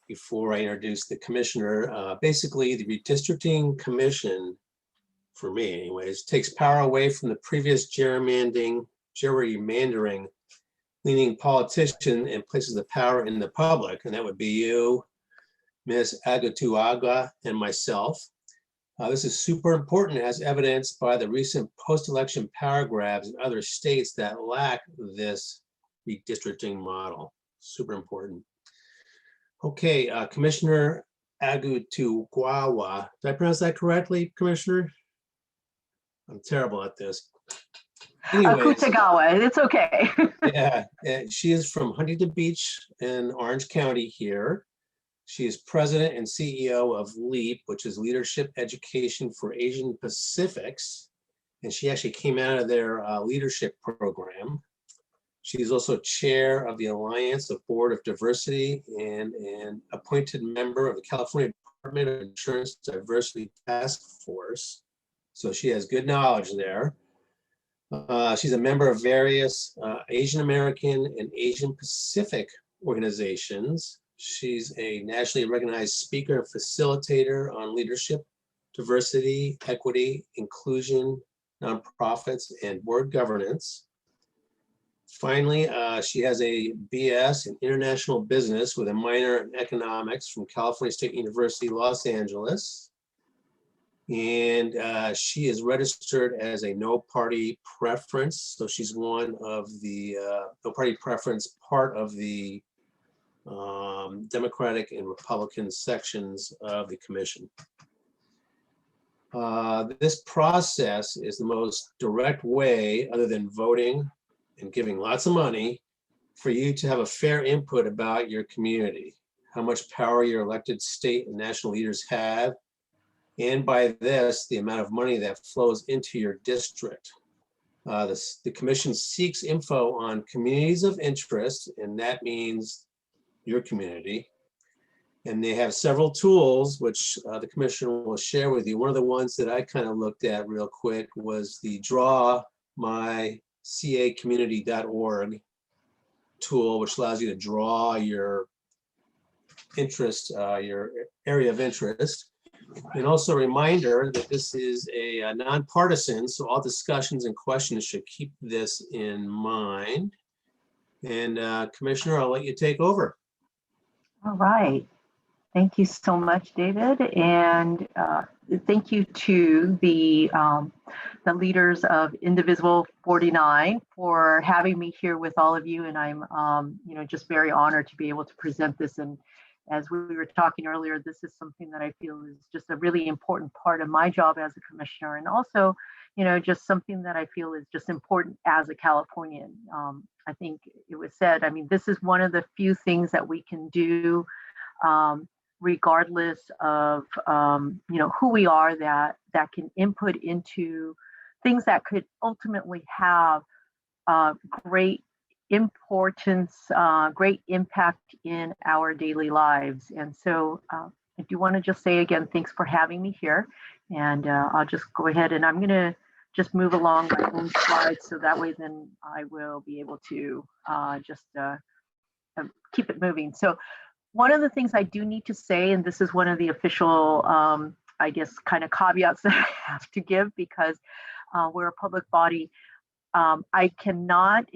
before I introduce the commissioner. Basically, the Redistricting Commission, for me anyways, takes power away from the previous gerrymandering leaning politician and places the power in the public, and that would be you, Ms. Akutagawa, and myself. This is super important as evidenced by the recent post-election power grabs in other states that lack this redistricting model. Super important. Okay, Commissioner Akutagawa. Did I pronounce that correctly, Commissioner? I'm terrible at this. Anyways, Akutagawa, it's okay. yeah, she is from Huntington Beach in Orange County here. She is president and CEO of LEAP, which is Leadership Education for Asian Pacifics. And she actually came out of their leadership program. She's also chair of the Alliance of Board of Diversity and an appointed member of the California Department of Insurance Diversity Task Force. So she has good knowledge there. She's a member of various Asian American and Asian Pacific organizations. She's a nationally recognized speaker and facilitator on leadership, diversity, equity, inclusion, nonprofits, and board governance. Finally, she has a BS in international business with a minor in economics from California State University, Los Angeles. And she is registered as a no party preference. So she's one of the no party preference part of the Democratic and Republican sections of the commission. This process is the most direct way, other than voting and giving lots of money, for you to have a fair input about your community, how much power your elected state and national leaders have, and by this, the amount of money that flows into your district. The commission seeks info on communities of interest, and that means your community. And they have several tools, which the commissioner will share with you. One of the ones that I kind of looked at real quick was the drawmycacommunity.org tool, which allows you to draw your interest, your area of interest. And also a reminder that this is a nonpartisan, so all discussions and questions should keep this in mind. And Commissioner, I'll let you take over. All right. Thank you so much, David. And thank you to the leaders of Indivisible 49 for having me here with all of you. And I'm just very honored to be able to present this. And as we were talking earlier, this is something that I feel is just a really important part of my job as a commissioner, and also, just something that I feel is just important as a Californian. I think it was said, I mean, this is one of the few things that we can do regardless of, who we are, that can input into things that could ultimately have great importance, great impact in our daily lives. And so I do want to just say again, thanks for having me here. And I'll just go ahead and I'm going to just move along my own slides, so that way then I will be able to keep it moving. So one of the things I do need to say, and this is one of the official, I guess, kind of caveats that I have to give, because we're a public body, I cannot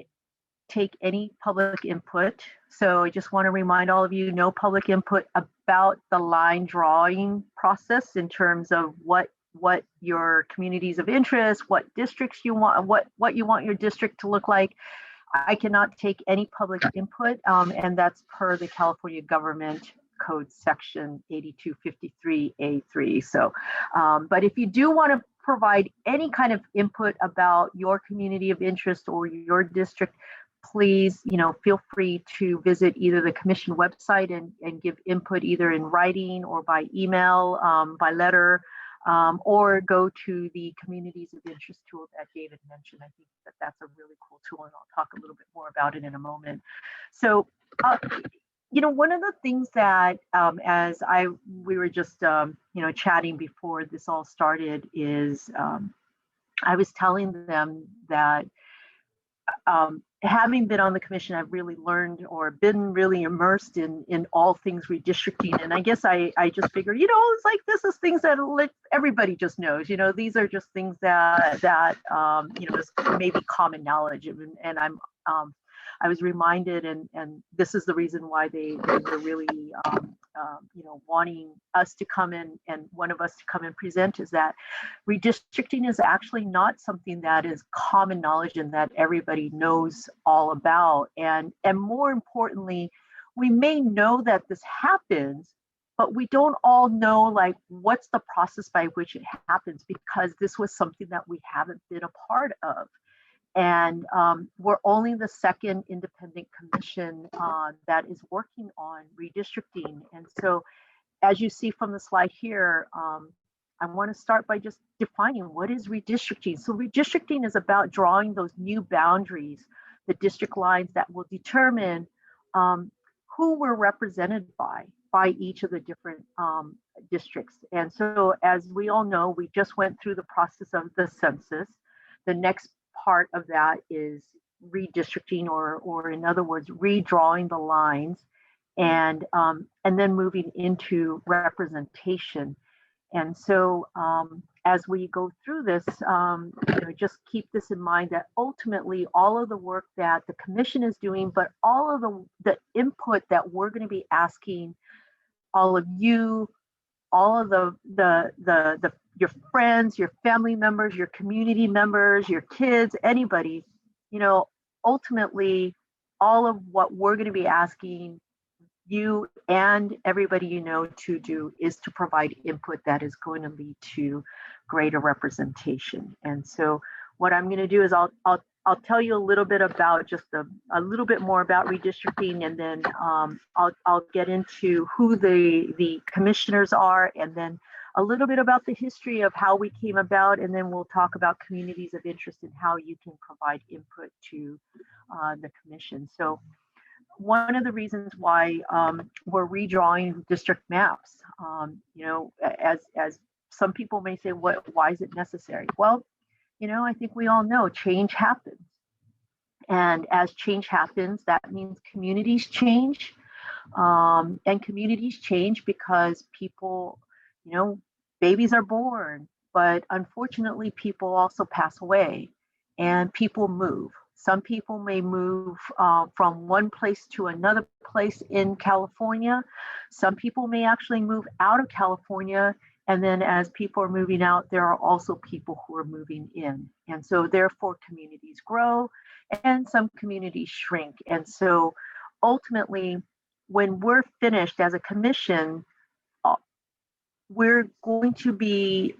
take any public input. So I just want to remind all of you, no public input about the line drawing process in terms of what your communities of interest, what districts you want, what you want your district to look like. I cannot take any public input, and that's per the California Government Code section 8253A3. So, but if you do want to provide any kind of input about your community of interest or your district, please, feel free to visit either the commission website and give input either in writing or by email, by letter, or go to the communities of interest tool that David mentioned. I think that that's a really cool tool, and I'll talk a little bit more about it in a moment. So, one of the things that as we were just chatting before this all started is I was telling them that having been on the commission, I've really learned or been really immersed in all things redistricting. And I guess I just figured, it's like, this is things that everybody just knows, these are just things that is maybe common knowledge. And I was reminded, and this is the reason why they were really, wanting us to come in, and one of us to come and present, is that redistricting is actually not something that is common knowledge and that everybody knows all about. And more importantly, we may know that this happens, but we don't all know, like, what's the process by which it happens, because this was something that we haven't been a part of. And we're only the second independent commission that is working on redistricting. And so, as you see from the slide here, I want to start by just defining what is redistricting. So redistricting is about drawing those new boundaries, the district lines that will determine who we're represented by each of the different districts. And so, as we all know, we just went through the process of the census. The next part of that is redistricting, or in other words, redrawing the lines, and then moving into representation. And so as we go through this, just keep this in mind, that ultimately all of the work that the commission is doing, but all of the input that we're going to be asking all of you, all of your friends, your family members, your community members, your kids, anybody, ultimately all of what we're going to be asking you and everybody to do is to provide input that is going to lead to greater representation. And so what I'm going to do is I'll tell you a little bit about just a little bit more about redistricting, and then I'll get into who the commissioners are, and then a little bit about the history of how we came about, and then we'll talk about communities of interest and how you can provide input to the commission. So one of the reasons why we're redrawing district maps, as some people may say, why is it necessary? Well, I think we all know change happens. And as change happens, that means communities change. And communities change because people, babies are born, but unfortunately people also pass away and people move. Some people may move from one place to another place in California. Some people may actually move out of California. And then as people are moving out, there are also people who are moving in. And so therefore communities grow and some communities shrink. And so ultimately, when we're finished as a commission, we're going to be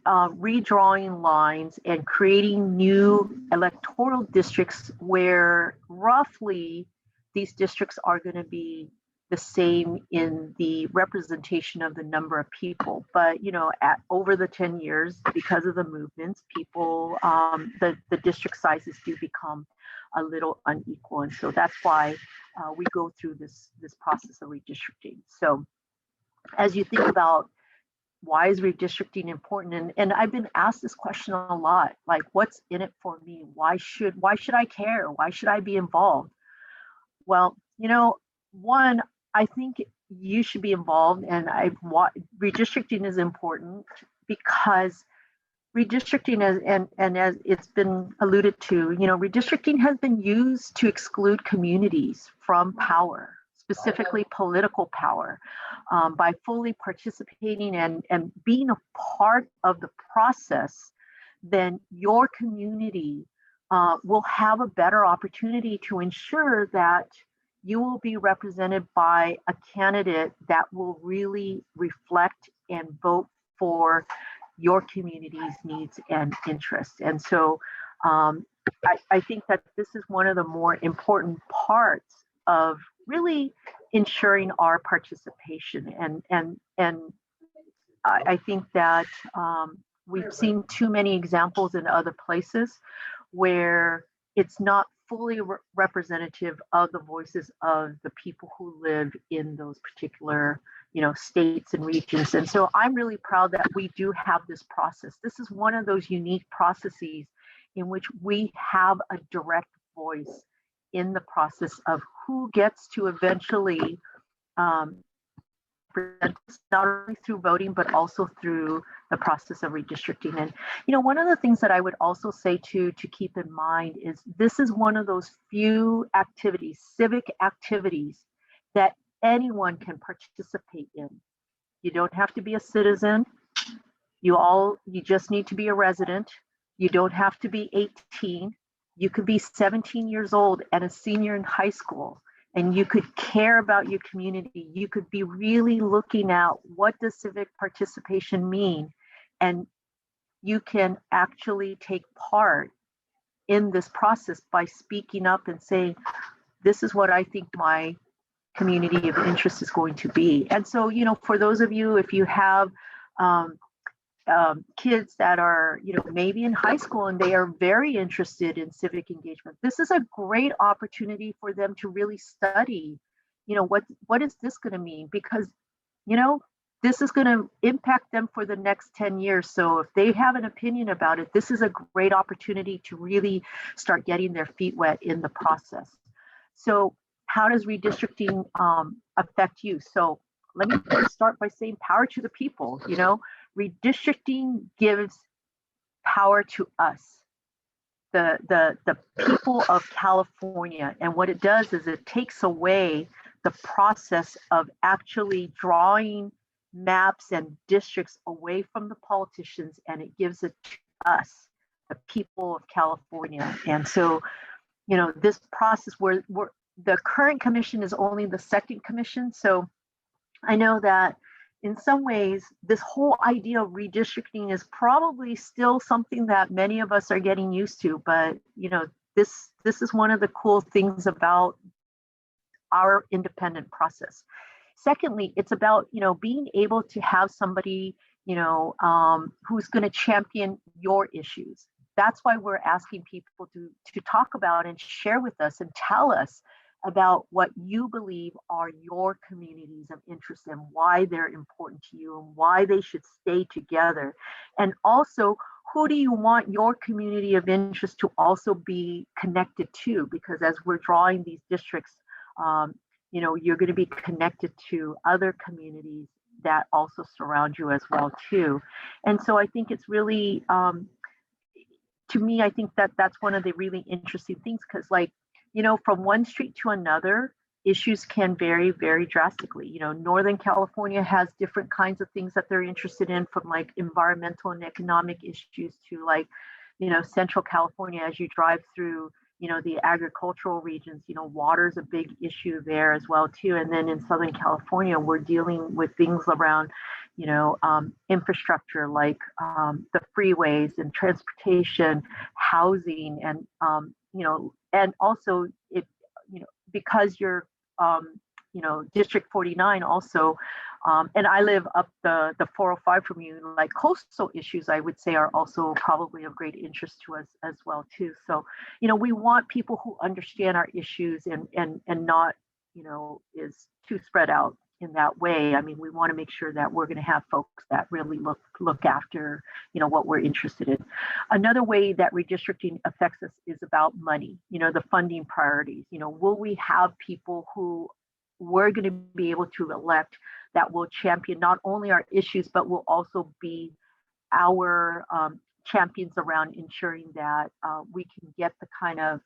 redrawing lines and creating new electoral districts where roughly these districts are going to be the same in the representation of the number of people. But over the 10 years, because of the movements, people, the district sizes do become a little unequal. And so that's why we go through this process of redistricting. So as you think about why is redistricting important, and I've been asked this question a lot, like, what's in it for me? Why should I care? Why should I be involved? Well, one, I think you should be involved, and redistricting is important because redistricting, and as it's been alluded to, redistricting has been used to exclude communities from power, specifically political power, by fully participating and being a part of the process. Then your community will have a better opportunity to ensure that you will be represented by a candidate that will really reflect and vote for your community's needs and interests. And so I think that this is one of the more important parts of really ensuring our participation. And I think that we've seen too many examples in other places where it's not fully representative of the voices of the people who live in those particular states and regions. And so I'm really proud that we do have this process. This is one of those unique processes in which we have a direct voice in the process of who gets to eventually represent us, not only through voting, but also through the process of redistricting. And, one of the things that I would also say to keep in mind is this is one of those few activities, civic activities, that anyone can participate in. You don't have to be a citizen. You just need to be a resident. You don't have to be 18. You could be 17 years old and a senior in high school, and you could care about your community. You could be really looking at what does civic participation mean, and you can actually take part in this process by speaking up and saying, this is what I think my community of interest is going to be. And so, for those of you, if you have kids that are, maybe in high school and they are very interested in civic engagement, this is a great opportunity for them to really study, what is this going to mean? Because, this is going to impact them for the next 10 years. So if they have an opinion about it, this is a great opportunity to really start getting their feet wet in the process. So how does redistricting affect you? So let me start by saying power to the people. Redistricting gives power to us, the people of California. And what it does is it takes away the process of actually drawing maps and districts away from the politicians, and it gives it to us, the people of California. And so, this process where the current commission is only the second commission. So I know that in some ways, this whole idea of redistricting is probably still something that many of us are getting used to. But, this is one of the cool things about our independent process. Secondly, it's about, being able to have somebody, who's going to champion your issues. That's why we're asking people to talk about and share with us and tell us about what you believe are your communities of interest and why they're important to you and why they should stay together. And also, who do you want your community of interest to also be connected to? Because as we're drawing these districts, you're going to be connected to other communities that also surround you as well too. And so I think it's really, to me, I think that that's one of the really interesting things, because from one street to another, issues can vary very drastically. Northern California has different kinds of things that they're interested in, from environmental and economic issues to Central California. As you drive through, the agricultural regions, water is a big issue there as well too. And then in Southern California, we're dealing with things around, infrastructure like the freeways and transportation, housing, and and also because you're District 49 also, and I live up the 405 from you, coastal issues, I would say, are also probably of great interest to us as well too. So, we want people who understand our issues and not, is too spread out in that way. I mean, we want to make sure that we're going to have folks that really look after, what we're interested in. Another way that redistricting affects us is about money, the funding priorities. Will we have people who we're going to be able to elect that will champion not only our issues, but will also be our champions around ensuring that we can get the kind of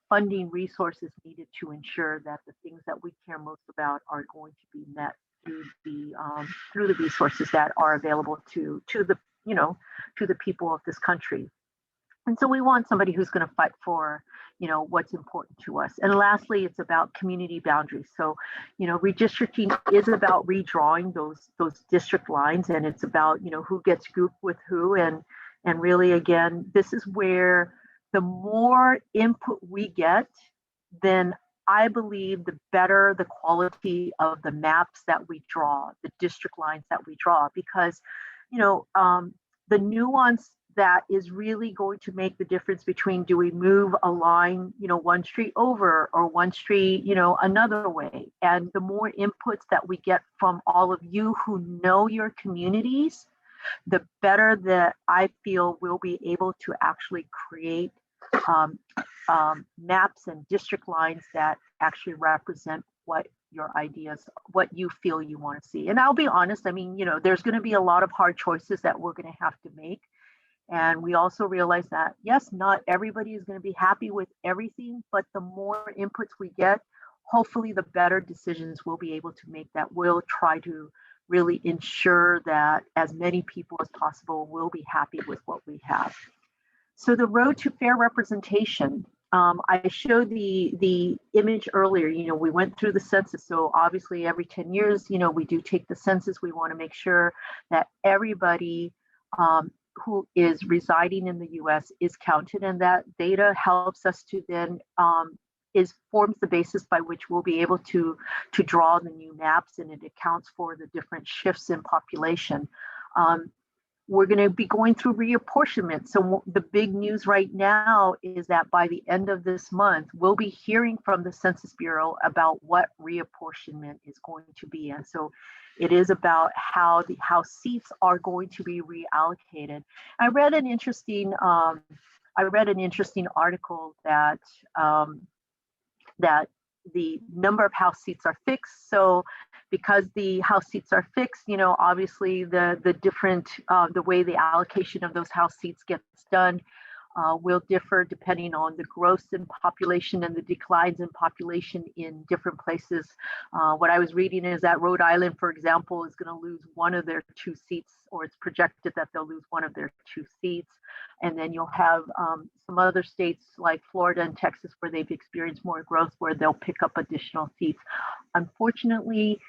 funding resources needed to ensure that the things that we care most about are going to be met through the resources that are available to the people of this country. And so we want somebody who's going to fight for, what's important to us. And lastly, it's about community boundaries. So, redistricting is about redrawing those district lines, and it's about, who gets grouped with who. And really, again, this is where the more input we get, then I believe the better the quality of the maps that we draw, the district lines that we draw, because, the nuance that is really going to make the difference between, do we move a line, one street over or one street, another way. And the more inputs that we get from all of you who know your communities, the better that I feel we'll be able to actually create um, maps and district lines that actually represent what your ideas, what you feel you want to see. And I'll be honest, I mean, there's going to be a lot of hard choices that we're going to have to make. And we also realize that, yes, not everybody is going to be happy with everything, but the more inputs we get, hopefully the better decisions we'll be able to make, that will try to really ensure that as many people as possible will be happy with what we have. So the road to fair representation, I showed the image earlier. We went through the census. So obviously every 10 years, we do take the census. We want to make sure that everybody who is residing in the US is counted, and that data helps us to then forms the basis by which we'll be able to draw the new maps, and it accounts for the different shifts in population. We're going to be going through reapportionment. So the big news right now is that by the end of this month, we'll be hearing from the Census Bureau about what reapportionment is going to be. And so it is about how seats are going to be reallocated. I read an interesting article that the number of House seats are fixed. So because the House seats are fixed, obviously the different, the way the allocation of those House seats gets done will differ depending on the growth in population and the declines in population in different places. What I was reading is that Rhode Island, for example, is going to lose one of their 2 seats, or it's projected that they'll lose one of their 2 seats. And then you'll have some other states like Florida and Texas where they've experienced more growth, where they'll pick up additional seats. Unfortunately,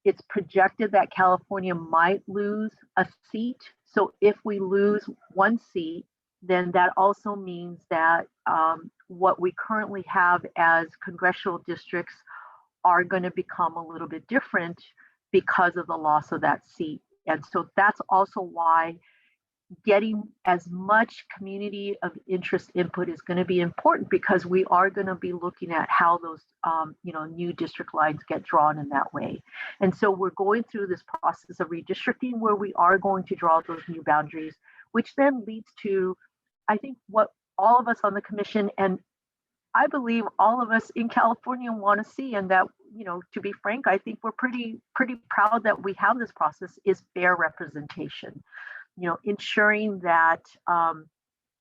it's projected that California might lose a seat. So if we lose 1 seat, then that also means that what we currently have as congressional districts are going to become a little bit different because of the loss of that seat. And so that's also why getting as much community of interest input is going to be important, because we are going to be looking at how those new district lines get drawn in that way. And so we're going through this process of redistricting where we are going to draw those new boundaries, which then leads to, I think, what all of us on the commission, and I believe all of us in California, want to see, and that, to be frank, I think we're pretty proud that we have this process, is fair representation. Ensuring that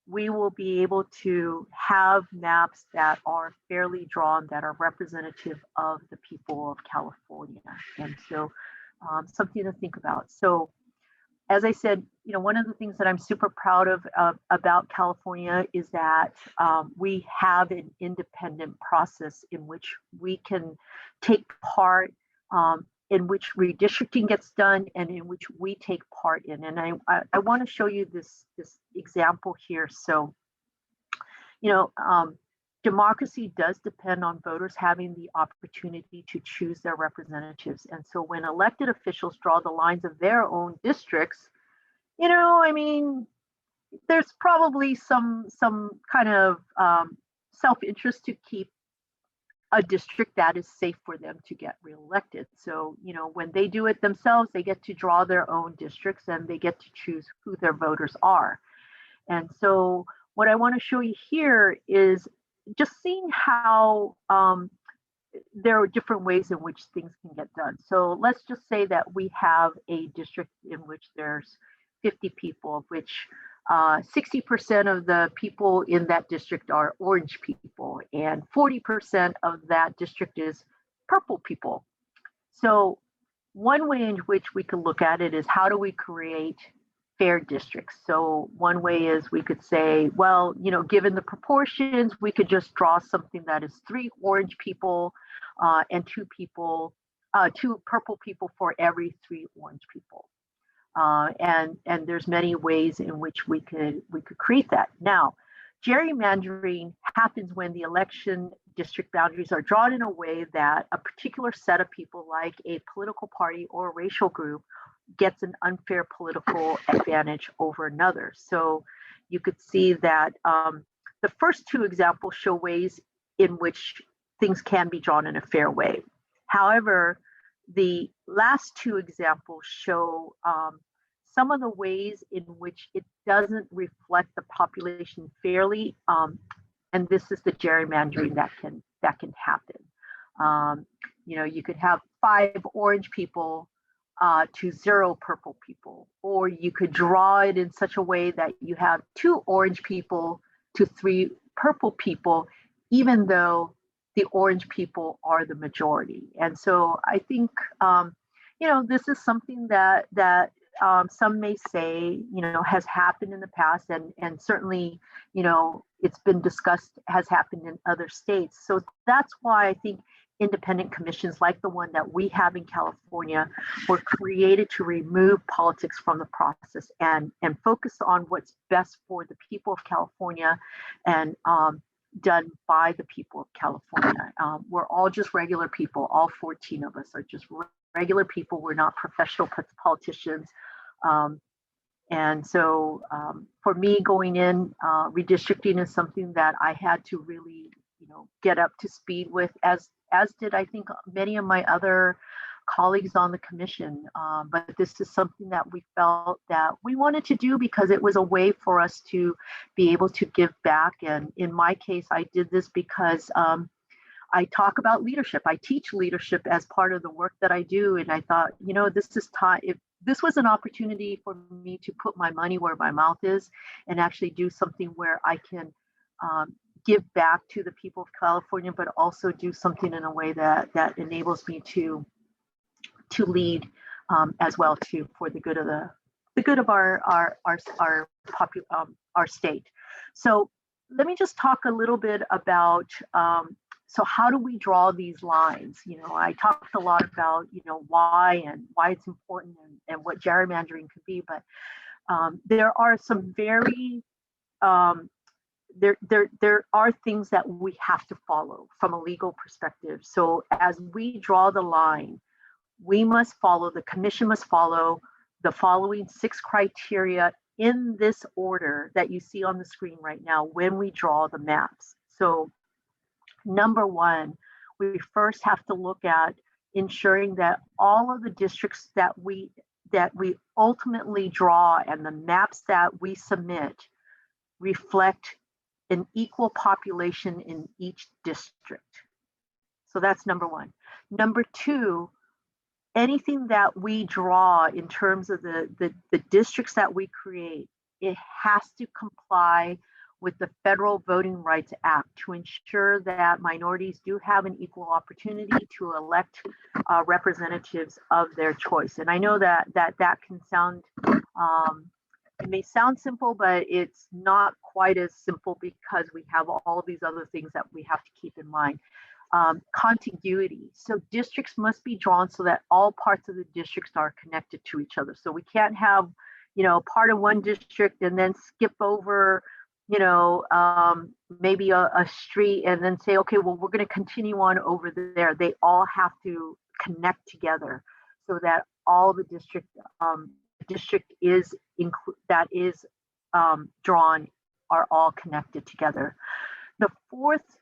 we will be able to have maps that are fairly drawn, that are representative of the people of California. And so something to think about. So as I said, one of the things that I'm super proud of about California is that we have an independent process in which we can take part, in which redistricting gets done, and in which we take part in. And I want to show you this example here. So, democracy does depend on voters having the opportunity to choose their representatives. And so when elected officials draw the lines of their own districts, there's probably some kind of self-interest to keep a district that is safe for them to get reelected. So, when they do it themselves, they get to draw their own districts and they get to choose who their voters are. And so what I want to show you here is just seeing how there are different ways in which things can get done. So let's just say that we have a district in which there's 50 people, of which 60% of the people in that district are orange people, and 40% of that district is purple people. So one way in which we could look at it is, how do we create fair districts? So one way is we could say, well, given the proportions, we could just draw something that is 3 orange people and 2 purple people for every 3 orange people. And there's many ways in which we could create that. Now, gerrymandering happens when the election district boundaries are drawn in a way that a particular set of people, like a political party or a racial group, gets an unfair political advantage over another. So you could see that the first 2 examples show ways in which things can be drawn in a fair way. However, the last 2 examples show some of the ways in which it doesn't reflect the population fairly, and this is the gerrymandering that can happen. You could have 5 orange people to 0 purple people, or you could draw it in such a way that you have 2 orange people to 3 purple people, even though the orange people are the majority. And so I think, this is something that some may say, has happened in the past, and certainly, it's been discussed, has happened in other states. So that's why I think independent commissions like the one that we have in California were created to remove politics from the process and focus on what's best for the people of California and done by the people of California. We're all just regular people. All 14 of us are just regular people. We're not professional politicians. And so for me, going in, redistricting is something that I had to really, get up to speed with, as did I think many of my other colleagues on the commission. But this is something that we felt that we wanted to do because it was a way for us to be able to give back. And in my case, I did this because I talk about leadership. I teach leadership as part of the work that I do. And I thought, this is time. If this was an opportunity for me to put my money where my mouth is and actually do something where I can give back to the people of California, but also do something in a way that enables me to lead as well too for the good of our state. So let me just talk a little bit about so how do we draw these lines? I talked a lot about why it's important and what gerrymandering could be, but there are some very there are things that we have to follow from a legal perspective. So as we draw the line, the commission must follow the following 6 criteria in this order that you see on the screen right now when we draw the maps. So number 1, we first have to look at ensuring that all of the districts that we ultimately draw and the maps that we submit reflect an equal population in each district. So that's number 1. Number 2, anything that we draw in terms of the districts that we create, it has to comply with the Federal Voting Rights Act to ensure that minorities do have an equal opportunity to elect representatives of their choice. And I know that can sound, it may sound simple, but it's not quite as simple because we have all these other things that we have to keep in mind. Contiguity. So districts must be drawn so that all parts of the districts are connected to each other. So we can't have, part of one district and then skip over, maybe a street and then say, okay, well, we're going to continue on over there. They all have to connect together so that all the district is drawn are all connected together. The 4th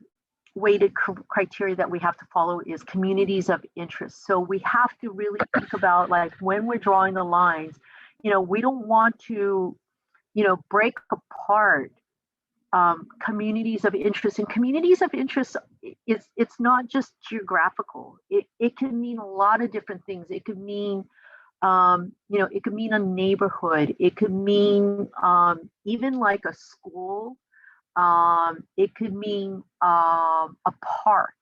weighted criteria that we have to follow is communities of interest. So we have to really think about, like, when we're drawing the lines, we don't want to, break apart communities of interest. And communities of interest, it's not just geographical. It can mean a lot of different things. It could mean it could mean a neighborhood. It could mean even like a school. It could mean a park.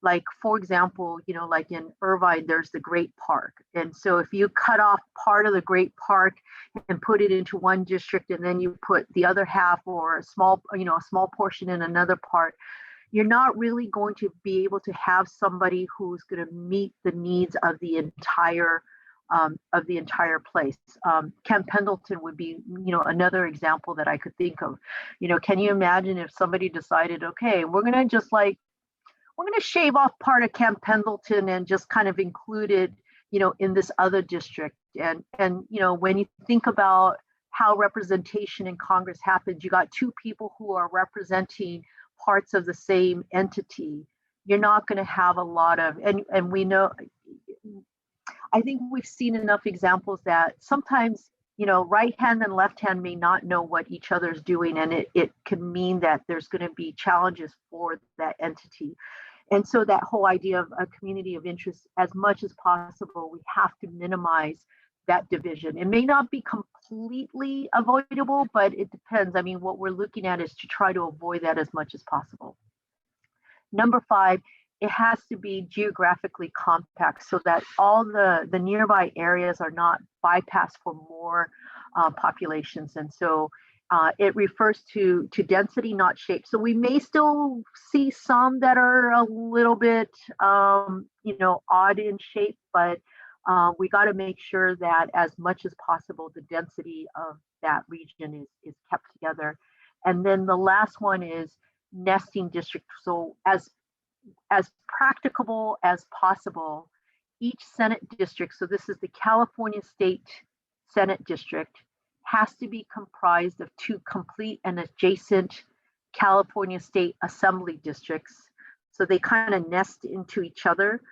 Like, for example, like in Irvine, there's the Great Park. And so if you cut off part of the Great Park and put it into one district, and then you put the other half or a small portion in another part, you're not really going to be able to have somebody who's going to meet the needs of the entire place. Camp Pendleton would be, another example that I could think of. Can you imagine if somebody decided, okay, we're going to shave off part of Camp Pendleton and just kind of include it, in this other district. And when you think about how representation in Congress happens, you got 2 people who are representing parts of the same entity. You're not going to have a lot of, and we know, I think we've seen enough examples that sometimes right hand and left hand may not know what each other's doing, and it can mean that there's going to be challenges for that entity. And so that whole idea of a community of interest, as much as possible, we have to minimize that division. It may not be completely avoidable, but it depends. I mean, what we're looking at is to try to avoid that as much as possible. Number 5, it has to be geographically compact so that all the nearby areas are not bypassed for more populations. And so it refers to density, not shape. So we may still see some that are a little bit, odd in shape, but we got to make sure that as much as possible, the density of that region is kept together. And then the last one is nesting district. So as practicable as possible, each Senate district, so this is the California State Senate District, has to be comprised of 2 complete and adjacent California State Assembly districts. So they kind of nest into each other.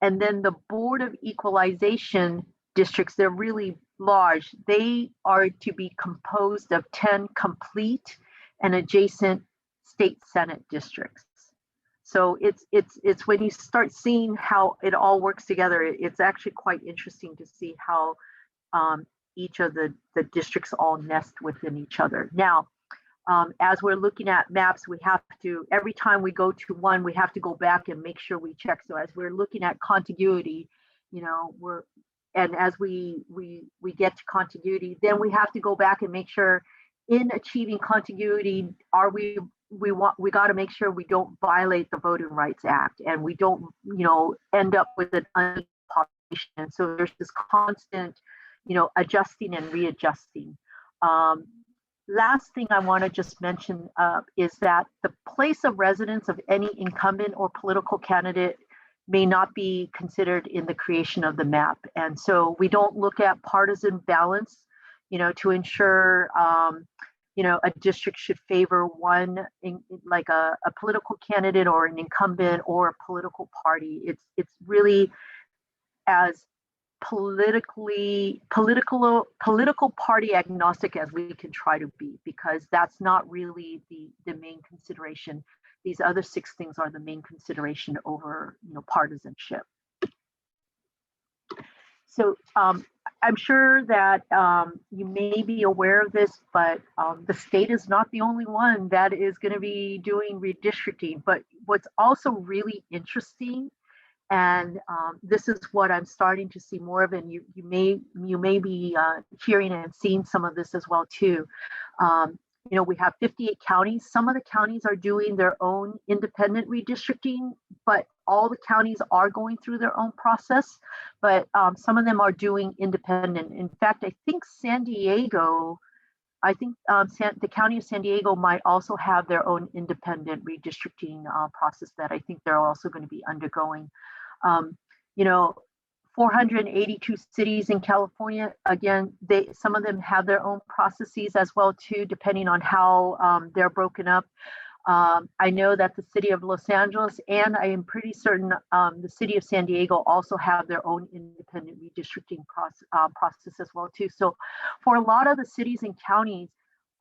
And then the Board of Equalization districts, they're really large. They are to be composed of 10 complete and adjacent state Senate districts. So it's when you start seeing how it all works together, it's actually quite interesting to see how each of the districts all nest within each other. Now, as we're looking at maps, we have to, every time we go to one, we have to go back and make sure we check. So as we're looking at contiguity, and as we get to contiguity, then we have to go back and make sure in achieving contiguity, we got to make sure we don't violate the Voting Rights Act and we don't, end up with an unequal population. So there's this constant, adjusting and readjusting. Last thing I want to just mention is that the place of residence of any incumbent or political candidate may not be considered in the creation of the map. And so we don't look at partisan balance, to ensure, a district should favor one, like a political candidate or an incumbent or a political party. It's really as political party agnostic as we can try to be, because that's not really the main consideration. These other 6 things are the main consideration over partisanship. So I'm sure that you may be aware of this, but the state is not the only one that is going to be doing redistricting. But what's also really interesting, and this is what I'm starting to see more of, and you may be hearing and seeing some of this as well too. We have 58 counties. Some of the counties are doing their own independent redistricting, but all the counties are going through their own process. But some of them are doing independent. In fact, I think San Diego, the county of San Diego might also have their own independent redistricting process that I think they're also going to be undergoing. 482 cities in California, again, some of them have their own processes as well too, depending on how they're broken up. I know that the city of Los Angeles, and I am pretty certain the city of San Diego also have their own independent redistricting process as well too. So for a lot of the cities and counties,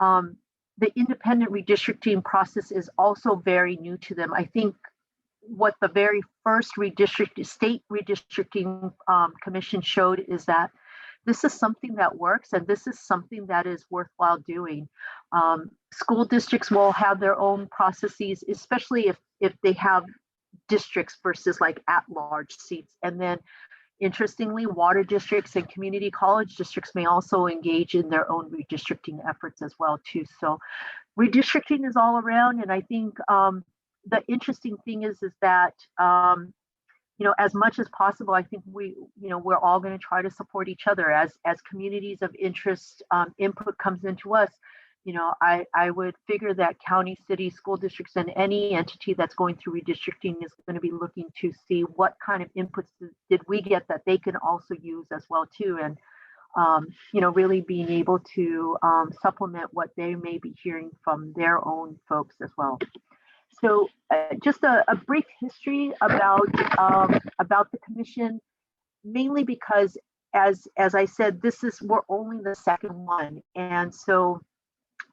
the independent redistricting process is also very new to them. I think what the very first state redistricting commission showed is that this is something that works, and this is something that is worthwhile doing. School districts will have their own processes, especially if they have districts versus like at-large seats. And then interestingly, water districts and community college districts may also engage in their own redistricting efforts as well too. So redistricting is all around, and I think the interesting thing is that as much as possible, I think we're all going to try to support each other as communities of interest. Input comes into us. I would figure that county, city, school districts, and any entity that's going through redistricting is going to be looking to see what kind of inputs did we get that they can also use as well too, and really being able to supplement what they may be hearing from their own folks as well. So just a brief history about the commission, mainly because as I said, we're only the second one. And so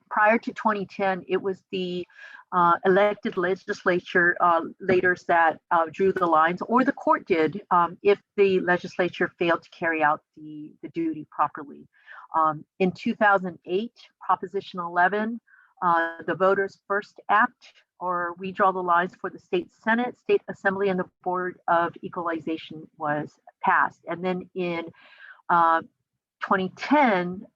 prior to 2010, it was the elected legislature leaders that drew the lines, or the court did, if the legislature failed to carry out the duty properly. In 2008, Proposition 11, the Voters First Act, or Redraw the Lines for the State Senate, State Assembly, and the Board of Equalization was passed. And then in 2010,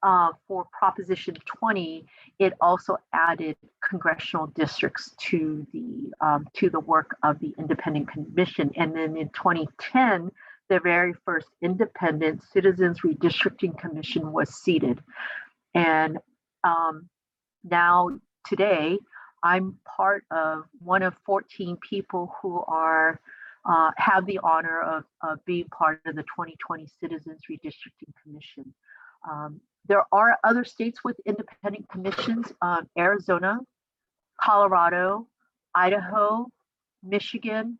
for Proposition 20, it also added congressional districts to the work of the Independent Commission. And then in 2010, the very first Independent Citizens Redistricting Commission was seated. And now today, I'm part of one of 14 people who are have the honor of being part of the 2020 Citizens Redistricting Commission. There are other states with independent commissions: Arizona, Colorado, Idaho, Michigan,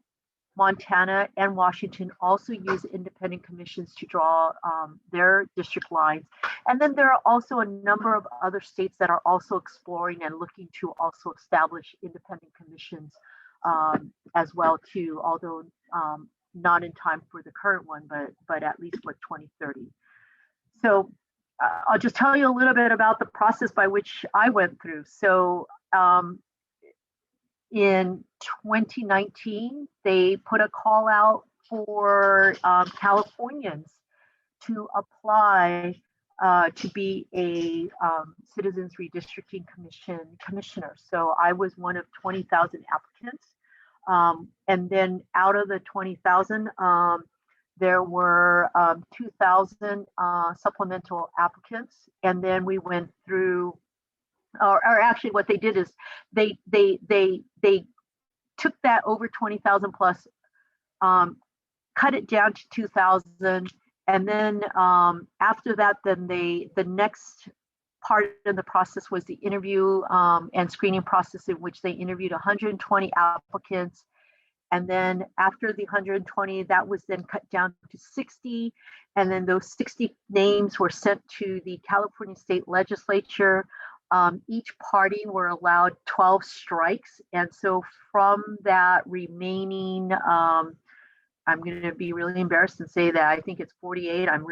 Montana, and Washington also use independent commissions to draw their district lines. And then there are also a number of other states that are also exploring and looking to also establish independent commissions as well too, although not in time for the current one, but at least for 2030. So I'll just tell you a little bit about the process by which I went through. So in 2019, they put a call out for Californians to apply to be a Citizens Redistricting Commission commissioner. So I was one of 20,000 applicants. And then out of the 20,000, there were 2,000 supplemental applicants. And then we went through, or actually what they did is they took that over 20,000 plus, cut it down to 2,000. And then after that, then the next part of the process was the interview and screening process, in which they interviewed 120 applicants. And then after the 120, that was then cut down to 60. And then those 60 names were sent to the California State Legislature. Each party were allowed 12 strikes. And so from that remaining, I'm going to be really embarrassed and say that I think it's 48. I'm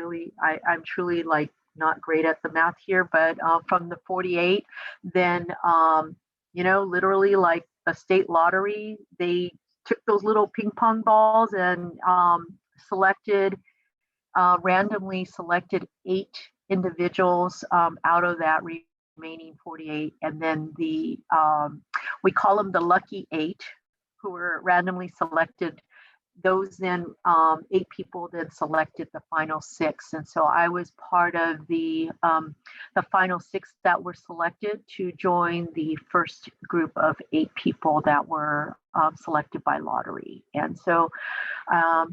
truly like not great at the math here, but from the 48, then, literally like a state lottery, they took those little ping pong balls and randomly selected 8 individuals out of that remaining 48. And then we call them the lucky 8 who were randomly selected. Those then 8 people then selected the final 6. And so I was part of the final 6 that were selected to join the first group of 8 people that were selected by lottery. And so I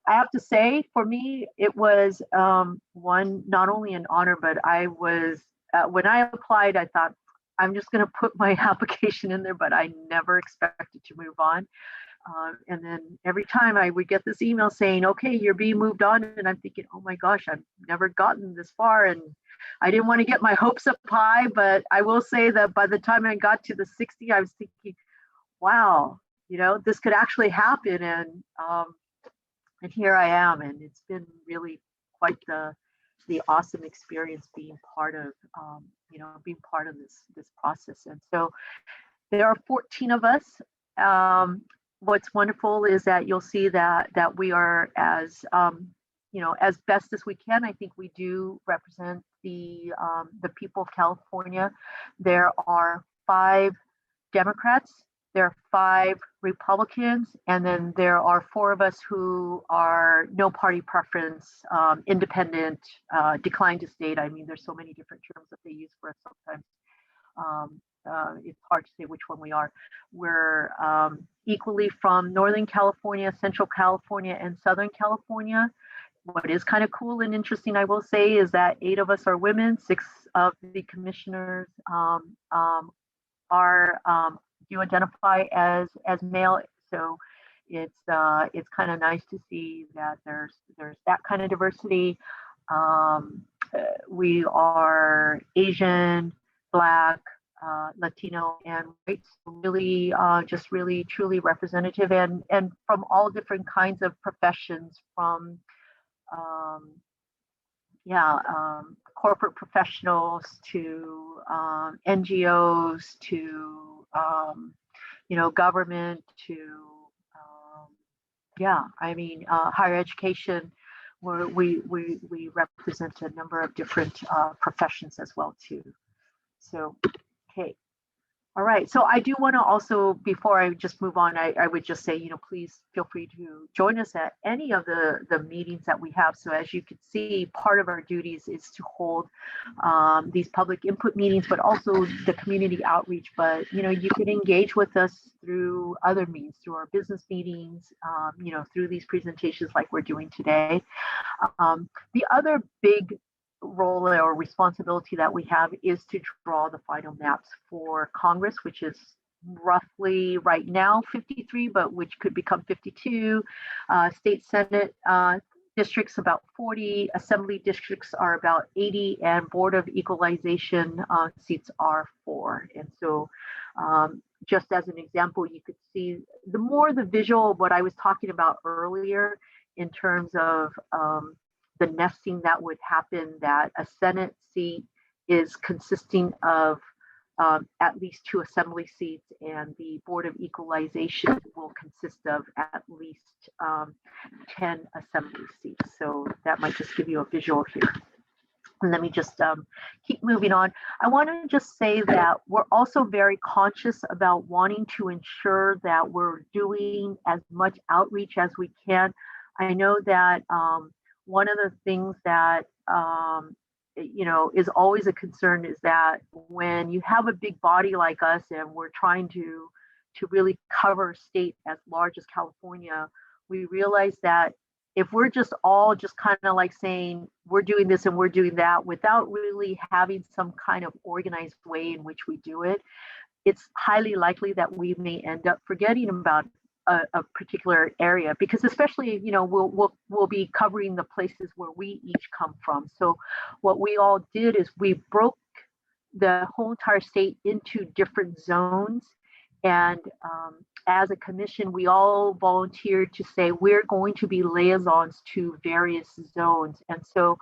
have to say, for me, it was not only an honor, but I was, when I applied, I thought, I'm just going to put my application in there, but I never expected to move on. And then every time I would get this email saying, okay, you're being moved on. And I'm thinking, oh my gosh, I've never gotten this far. And I didn't want to get my hopes up high, but I will say that by the time I got to the 60, I was thinking, wow, this could actually happen. And here I am. And it's been really quite the awesome experience being part of, this process. And so there are 14 of us. What's wonderful is that you'll see that we are as best as we can. I think we do represent the people of California. There are 5 Democrats, there are 5 Republicans, and then there are 4 of us who are no party preference, independent, declined to state. I mean, there's so many different terms that they use for us sometimes. It's hard to say which one we are. We're equally from Northern California, Central California, and Southern California. What is kind of cool and interesting, I will say, is that 8 of us are women. 6 of the commissioners do identify as male. So it's kind of nice to see that there's that kind of diversity. We are Asian, Black, Latino, and white. So really, just really truly representative, and from all different kinds of professions, from um, corporate professionals to NGOs to government to higher education, where we represent a number of different professions as well too. So, okay. All right. So I do want to also, before I just move on, I would just say, please feel free to join us at any of the meetings that we have. So as you can see, part of our duties is to hold these public input meetings, but also the community outreach. But, you can engage with us through other means, through our business meetings, through these presentations like we're doing today. The other big role or responsibility that we have is to draw the final maps for Congress, which is roughly right now 53, but which could become 52. State Senate districts about 40, Assembly districts are about 80, and Board of Equalization seats are 4. And so just as an example, you could see the visual of what I was talking about earlier in terms of the nesting that would happen, that a Senate seat is consisting of at least 2 Assembly seats, and the Board of Equalization will consist of at least 10 Assembly seats. So that might just give you a visual here. And let me just keep moving on. I want to just say that we're also very conscious about wanting to ensure that we're doing as much outreach as we can. I know that one of the things that is always a concern is that when you have a big body like us and we're trying to really cover a state as large as California, we realize that if we're just all just kind of like saying we're doing this and we're doing that without really having some kind of organized way in which we do it, it's highly likely that we may end up forgetting about a particular area, because especially we'll be covering the places where we each come from. So what we all did is we broke the whole entire state into different zones, and as a commission we all volunteered to say we're going to be liaisons to various zones. And so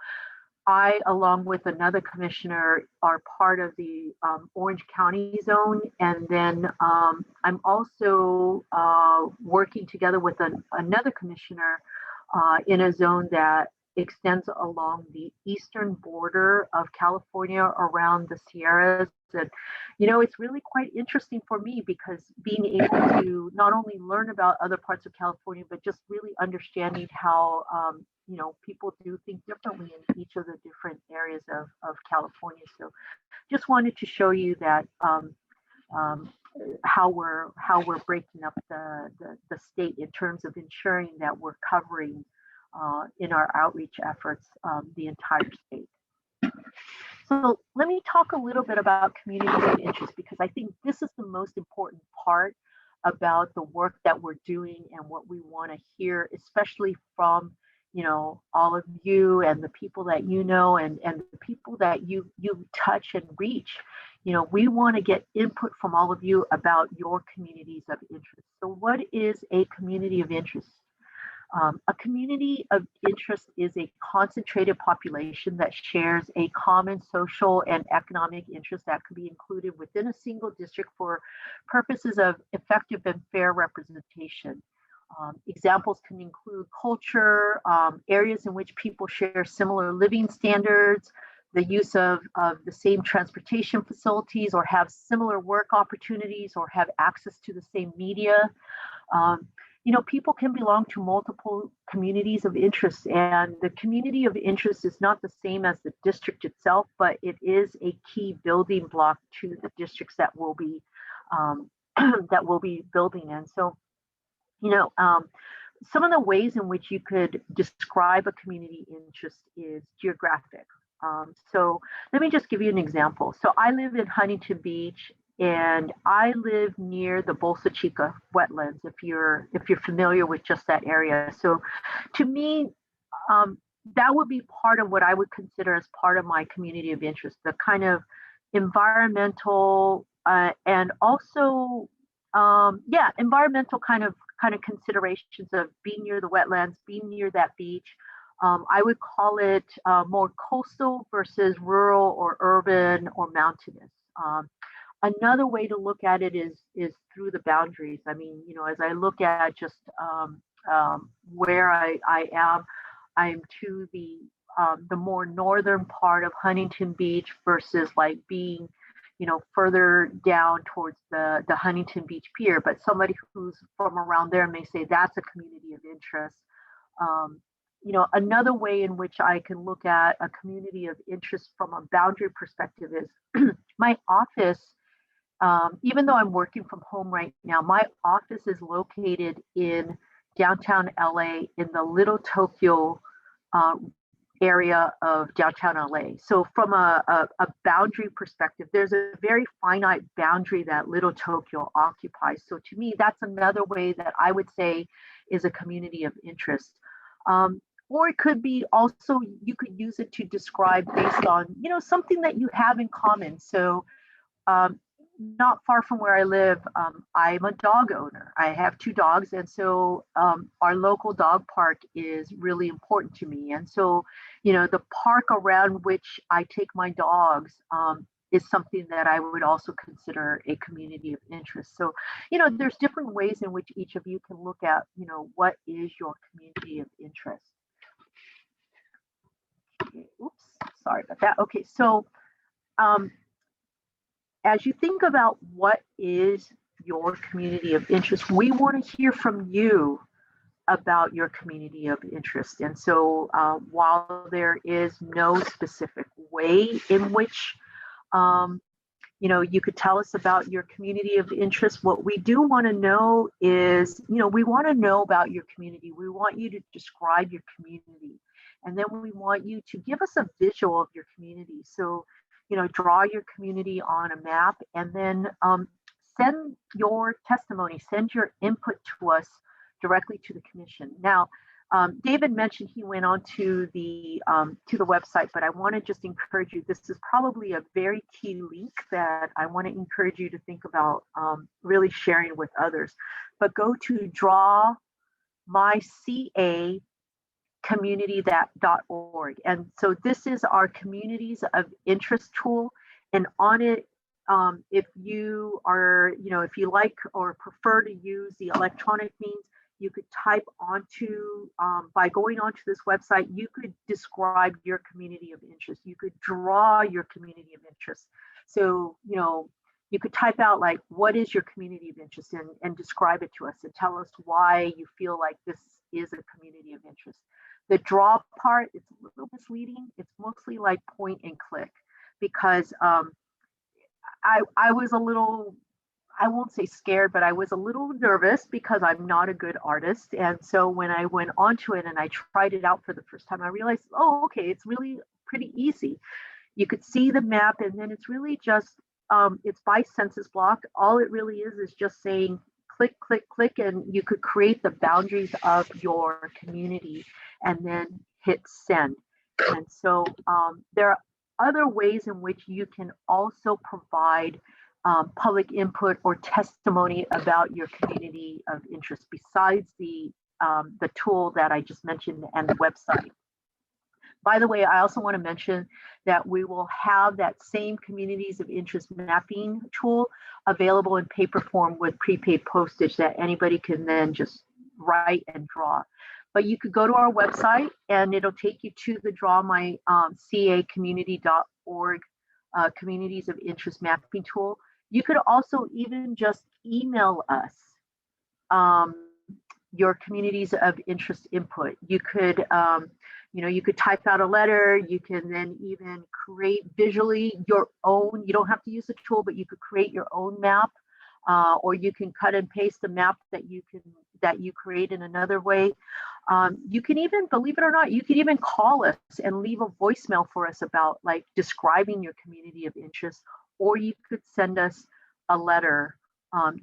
I, along with another commissioner, are part of the Orange County zone. And then I'm also working together with another commissioner in a zone that extends along the eastern border of California around the Sierras. And, it's really quite interesting for me, because being able to not only learn about other parts of California, but just really understanding how people do think differently in each of the different areas of California. So just wanted to show you that how we're breaking up the state in terms of ensuring that we're covering in our outreach efforts the entire state. So let me talk a little bit about community of interest, because I think this is the most important part about the work that we're doing and what we want to hear, especially from all of you and the people that and the people that you touch and reach. We want to get input from all of you about your communities of interest. So what is a community of interest? A community of interest is a concentrated population that shares a common social and economic interest that could be included within a single district for purposes of effective and fair representation. Examples can include culture, areas in which people share similar living standards, the use of the same transportation facilities, or have similar work opportunities, or have access to the same media. People can belong to multiple communities of interest, and the community of interest is not the same as the district itself, but it is a key building block to the districts that will be building in. So, some of the ways in which you could describe a community interest is geographic. So let me just give you an example. So I live in Huntington Beach, and I live near the Bolsa Chica wetlands, if you're familiar with just that area. So to me, that would be part of what I would consider as part of my community of interest, the kind of environmental and also, environmental kind of considerations of being near the wetlands, being near that beach. I would call it more coastal versus rural or urban or mountainous. Another way to look at it is through the boundaries. I mean, as I look at just where I am, I'm to the more northern part of Huntington Beach versus like being, further down towards the Huntington Beach Pier. But somebody who's from around there may say that's a community of interest. Another way in which I can look at a community of interest from a boundary perspective is my office. Even though I'm working from home right now, my office is located in downtown LA in the Little Tokyo area of downtown LA. So from a boundary perspective, there's a very finite boundary that Little Tokyo occupies. So to me, that's another way that I would say is a community of interest. Or it could be also, you could use it to describe based on, something that you have in common. So not far from where I live, I'm a dog owner. I have 2 dogs. And so our local dog park is really important to me. And so, the park around which I take my dogs is something that I would also consider a community of interest. So, there's different ways in which each of you can look at, what is your community of interest. Okay, oops, sorry about that. Okay, so as you think about what is your community of interest, we want to hear from you about your community of interest. And so while there is no specific way in which you could tell us about your community of interest, what we do want to know is, we want to know about your community. We want you to describe your community. And then we want you to give us a visual of your community. So, draw your community on a map and then send your testimony, send your input to us directly to the commission. Now, David mentioned he went on to the website, but I want to just encourage you, this is probably a very key link that I want to encourage you to think about really sharing with others. But go to drawmycacommunity.org. And so this is our communities of interest tool. And on it, if you are, if you like or prefer to use the electronic means, you could type onto, by going onto this website, you could describe your community of interest. You could draw your community of interest. So, you could type out like, what is your community of interest, and describe it to us and tell us why you feel like this is a community of interest. The draw part, it's a little misleading. It's mostly like point and click because I was a little, I won't say scared, but I was a little nervous because I'm not a good artist. And so when I went onto it and I tried it out for the first time, I realized, oh, okay, it's really pretty easy. You could see the map, and then it's really just, it's by census block. All it really is just saying click, click, click, and you could create the boundaries of your community and then hit send. And so there are other ways in which you can also provide public input or testimony about your community of interest besides the tool that I just mentioned and the website. By the way, I also want to mention that we will have that same communities of interest mapping tool available in paper form with prepaid postage that anybody can then just write and draw. But you could go to our website and it'll take you to the drawmycacommunity.org communities of interest mapping tool. You could also even just email us your communities of interest input. You could, you could type out a letter. You can then even create visually your own. You don't have to use the tool, but you could create your own map, or you can cut and paste the map that you create in another way. You can even, believe it or not, you could even call us and leave a voicemail for us about like describing your community of interest, or you could send us a letter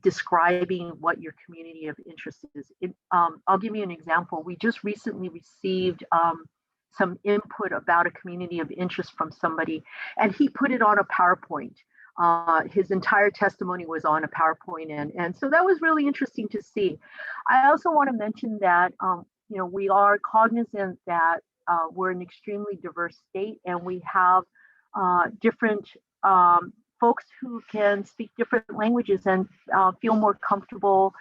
describing what your community of interest is. I'll give you an example. We just recently received some input about a community of interest from somebody, and he put it on a PowerPoint. His entire testimony was on a PowerPoint, and so that was really interesting to see. I also want to mention that we are cognizant that we're an extremely diverse state, and we have different folks who can speak different languages and feel more comfortable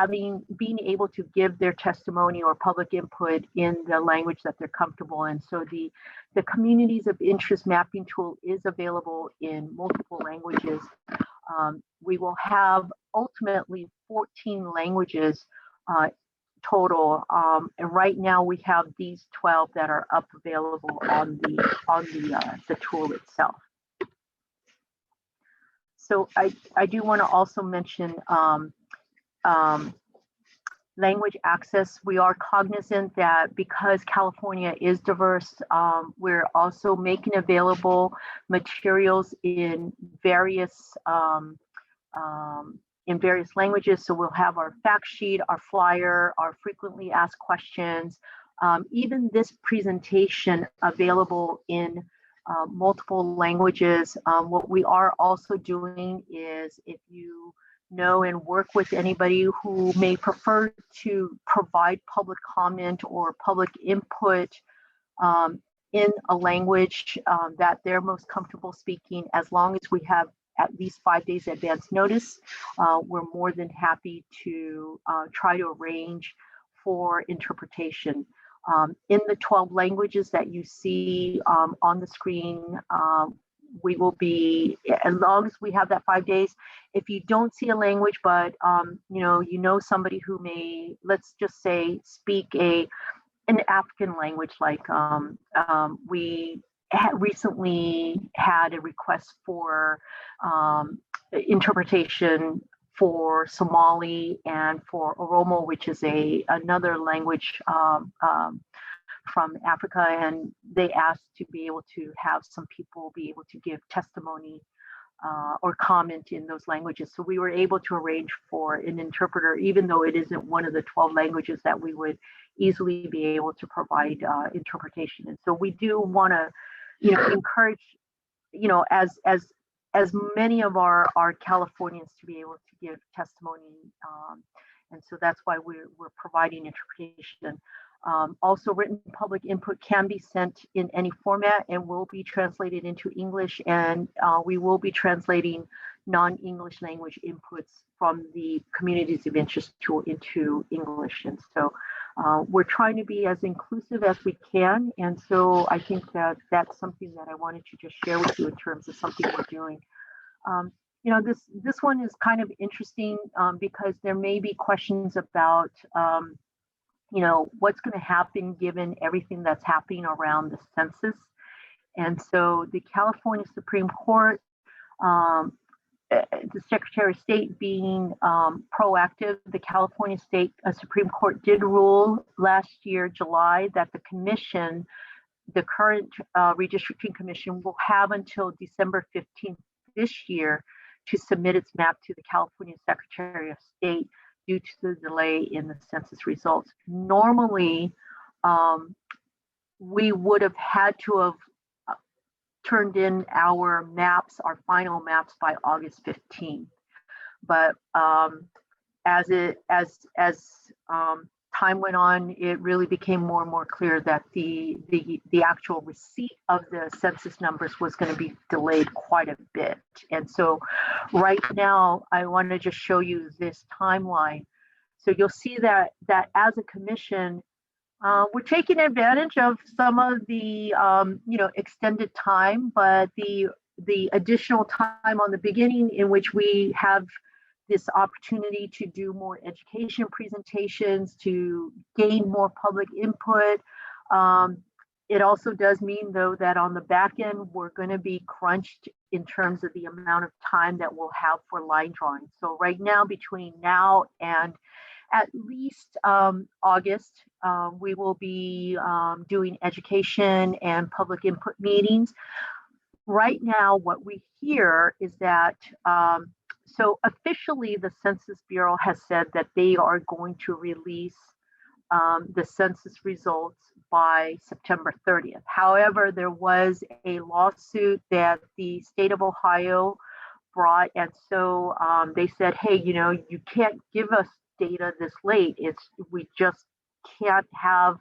being able to give their testimony or public input in the language that they're comfortable in. So the communities of interest mapping tool is available in multiple languages. We will have ultimately 14 languages total, and right now we have these 12 that are up available on the tool itself. So I do want to also mention language access. We are cognizant that because California is diverse, we're also making available materials in various languages. So we'll have our fact sheet, our flyer, our frequently asked questions, even this presentation available in multiple languages. What we are also doing is, if you know and work with anybody who may prefer to provide public comment or public input in a language that they're most comfortable speaking, as long as we have at least 5 days advance notice, we're more than happy to try to arrange for interpretation. In the 12 languages that you see on the screen, we will be, as long as we have that 5 days. If you don't see a language, but you know somebody who may, let's just say, speak an African language, like we recently had a request for interpretation for Somali and for Oromo, which is another language from Africa, and they asked to be able to have some people be able to give testimony or comment in those languages. So we were able to arrange for an interpreter, even though it isn't one of the 12 languages that we would easily be able to provide interpretation. And so we do want to, encourage, as many of our Californians to be able to give testimony. And so that's why we're providing interpretation. Also, written public input can be sent in any format and will be translated into English, and we will be translating non-English language inputs from the communities of interest tool into English. And so we're trying to be as inclusive as we can. And so I think that that's something that I wanted to just share with you in terms of something we're doing. This one is kind of interesting because there may be questions about what's going to happen given everything that's happening around the census. And so the California Supreme Court, the Secretary of State being proactive, the California State Supreme Court did rule last year, July, that the commission, the current Redistricting Commission, will have until December 15th this year to submit its map to the California Secretary of State due to the delay in the census results. Normally, we would have had to have turned in our maps, our final maps, by August 15th. But as time went on, it really became more and more clear that the actual receipt of the census numbers was going to be delayed quite a bit. And so right now, I want to just show you this timeline. So you'll see that as a commission, we're taking advantage of some of the extended time, but the additional time on the beginning in which we have this opportunity to do more education presentations, to gain more public input. It also does mean, though, that on the back end, we're going to be crunched in terms of the amount of time that we'll have for line drawing. So right now, between now and at least August, we will be doing education and public input meetings. Right now, what we hear is that, so officially the Census Bureau has said that they are going to release the census results by September 30th. However, there was a lawsuit that the state of Ohio brought, and so they said, hey, you know, you can't give us data this late. We just can't have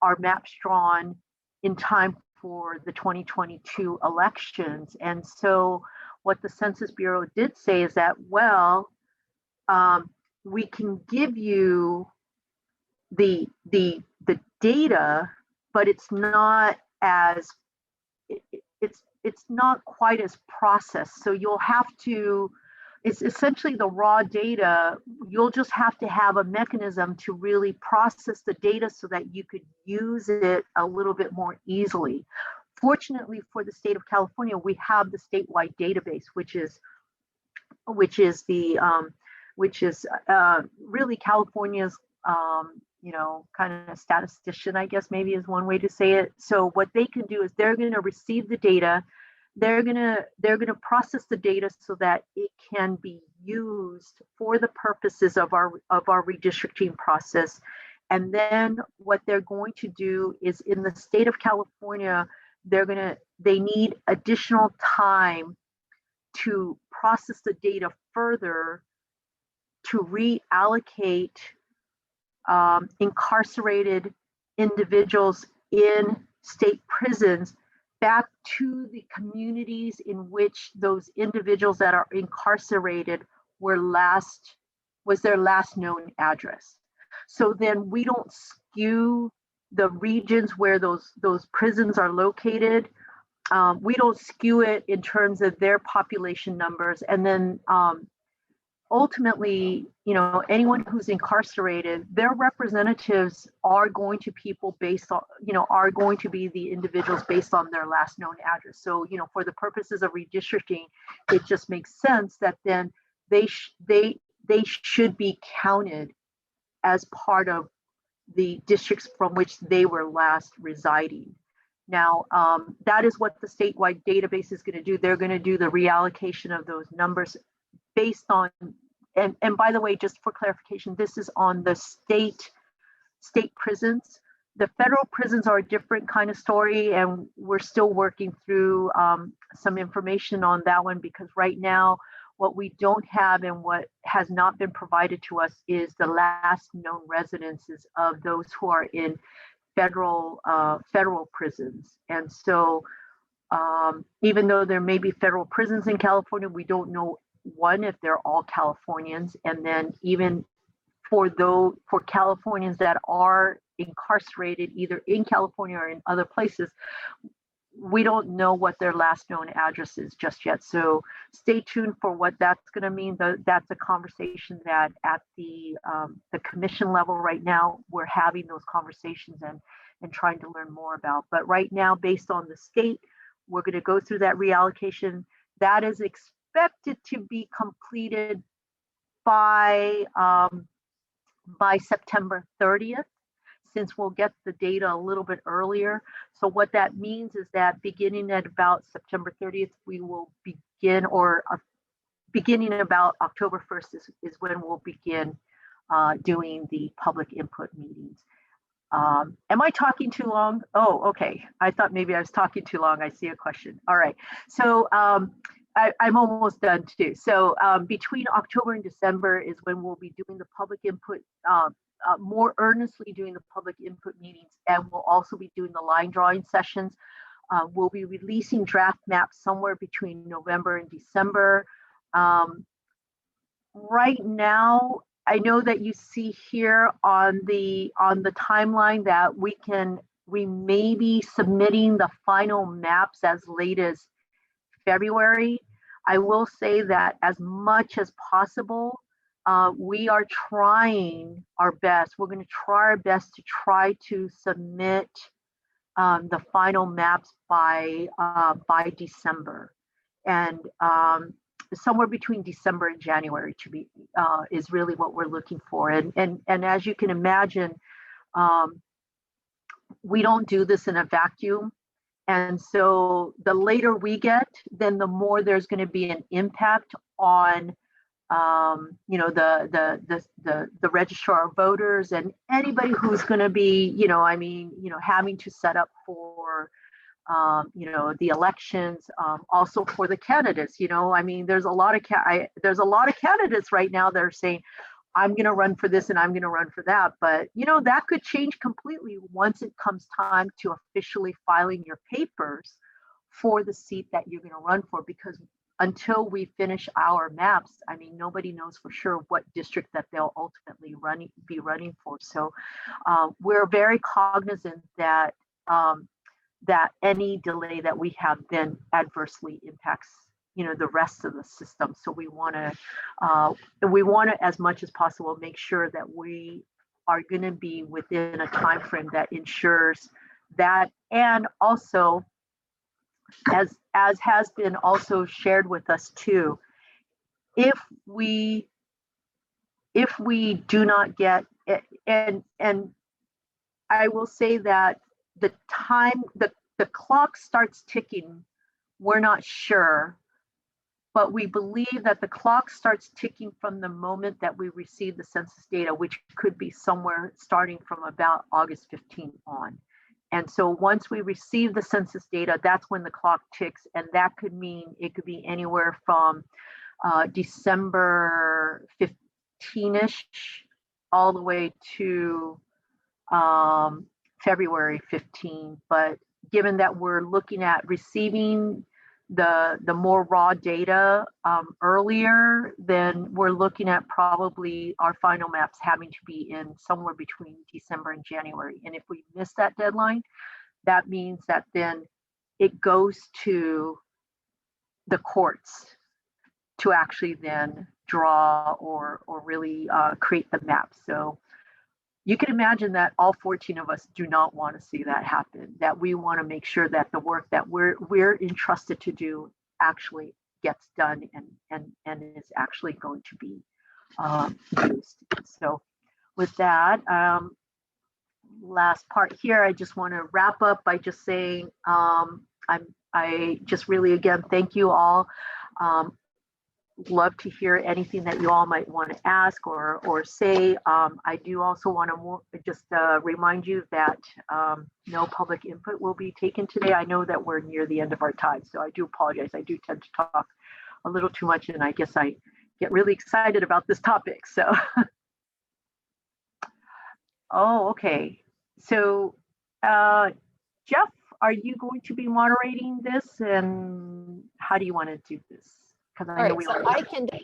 our maps drawn in time for the 2022 elections. And so what the Census Bureau did say is that, well, we can give you the data, but it's not as it's not quite as processed. So you'll have to, it's essentially the raw data. You'll just have to have a mechanism to really process the data so that you could use it a little bit more easily. Fortunately for the state of California, we have the statewide database, which is really California's you know, kind of statistician, I guess maybe is one way to say it. So what they can do is they're going to receive the data, they're going to process the data so that it can be used for the purposes of our redistricting process. And then what they're going to do is, in the state of California, they need additional time to process the data further to reallocate incarcerated individuals in state prisons back to the communities in which those individuals that are incarcerated was their last known address. So then we don't skew the regions where those prisons are located. We don't skew it in terms of their population numbers. And then ultimately, you know, anyone who's incarcerated, their representatives are going to are going to be the individuals based on their last known address. So, you know, for the purposes of redistricting, it just makes sense that then they should be counted as part of the districts from which they were last residing. Now, that is what the statewide database is going to do. They're going to do the reallocation of those numbers based on, and by the way, just for clarification, this is on the state prisons. The federal prisons are a different kind of story, and we're still working through some information on that one, because right now what we don't have and what has not been provided to us is the last known residences of those who are in federal prisons. And so even though there may be federal prisons in California, we don't know, one, if they're all Californians, and then even for Californians that are incarcerated either in California or in other places, we don't know what their last known address is just yet. So stay tuned for what that's going to mean. That's a conversation that at the commission level right now, we're having those conversations and trying to learn more about. But right now, based on the state, we're going to go through that reallocation. That is expected to be completed by September 30th, since we'll get the data a little bit earlier. So what that means is that beginning at about September 30th, we will begin, or beginning about October 1st is when we'll begin doing the public input meetings. Am I talking too long? Oh, okay. I thought maybe I was talking too long. I see a question. All right. So I'm almost done too. So between October and December is when we'll be doing the public input, more earnestly doing the public input meetings, and we'll also be doing the line drawing sessions. We'll be releasing draft maps somewhere between November and December. Right now, I know that you see here on the timeline that we may be submitting the final maps as late as February. I will say that as much as possible, we are trying our best. We're going to try our best to try to submit the final maps by December, and somewhere between December and January to be is really what we're looking for. And as you can imagine, we don't do this in a vacuum. And so the later we get, then the more there's going to be an impact on you know, the registrar of voters and anybody who's going to be, you know, I mean, you know, having to set up for, you know, the elections, also for the candidates. You know, I mean, there's a lot of candidates right now that are saying, I'm going to run for this and I'm going to run for that. But, you know, that could change completely once it comes time to officially filing your papers for the seat that you're going to run for, because until we finish our maps, I mean, nobody knows for sure what district that they'll ultimately be running for. So we're very cognizant that that any delay that we have then adversely impacts, you know, the rest of the system. So we want to, as much as possible, make sure that we are going to be within a time frame that ensures that, and also, as has been also shared with us too, if we do not get it, and I will say that the clock starts ticking, we're not sure, but we believe that the clock starts ticking from the moment that we receive the census data, which could be somewhere starting from about August 15th on. And so once we receive the census data, that's when the clock ticks. And that could mean it could be anywhere from December 15-ish all the way to February 15. But given that we're looking at receiving the more raw data earlier, then we're looking at probably our final maps having to be in somewhere between December and January. And if we miss that deadline, that means that then it goes to the courts to actually then draw or really create the map. So you can imagine that all 14 of us do not want to see that happen, that we want to make sure that the work that we're entrusted to do actually gets done and is actually going to be used. So with that, last part here, I just want to wrap up by just saying, I just really, again, thank you all. Love to hear anything that you all might want to ask or say. I do also want to just remind you that no public input will be taken today. I know that we're near the end of our time, so I do apologize. I do tend to talk a little too much, and I guess I get really excited about this topic. So, oh, okay. So, Jeff, are you going to be moderating this, and how do you want to do this? All right, so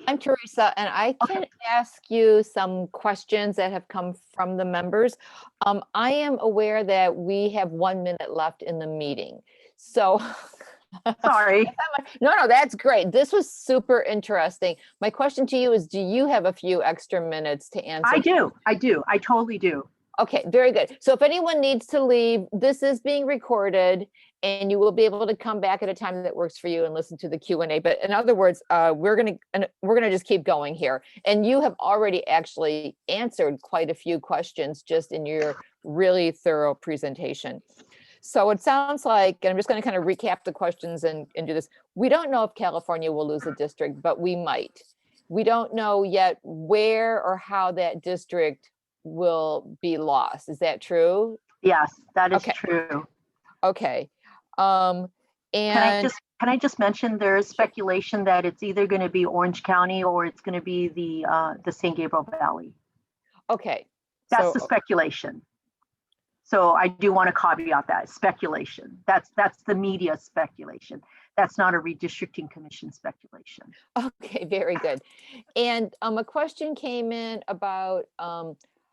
I'm Teresa, and I can ask you some questions that have come from the members. I am aware that we have 1 minute left in the meeting. So sorry. No, that's great. This was super interesting. My question to you is, do you have a few extra minutes to answer? I do. I totally do. Okay, very good. So if anyone needs to leave, this is being recorded and you will be able to come back at a time that works for you and listen to the Q&A. But in other words, we're gonna just keep going here. And you have already actually answered quite a few questions just in your really thorough presentation. So it sounds like, and I'm just gonna kind of recap the questions and do this. We don't know if California will lose a district, but we might. We don't know yet where or how that district will be lost. Is that true? Yes, that is true. Okay. And can I just mention there is speculation that it's either going to be Orange County or it's going to be the San Gabriel Valley. Okay. That's the speculation. So I do want to caveat that speculation. That's the media speculation. That's not a redistricting commission speculation. Okay, very good. And a question came in about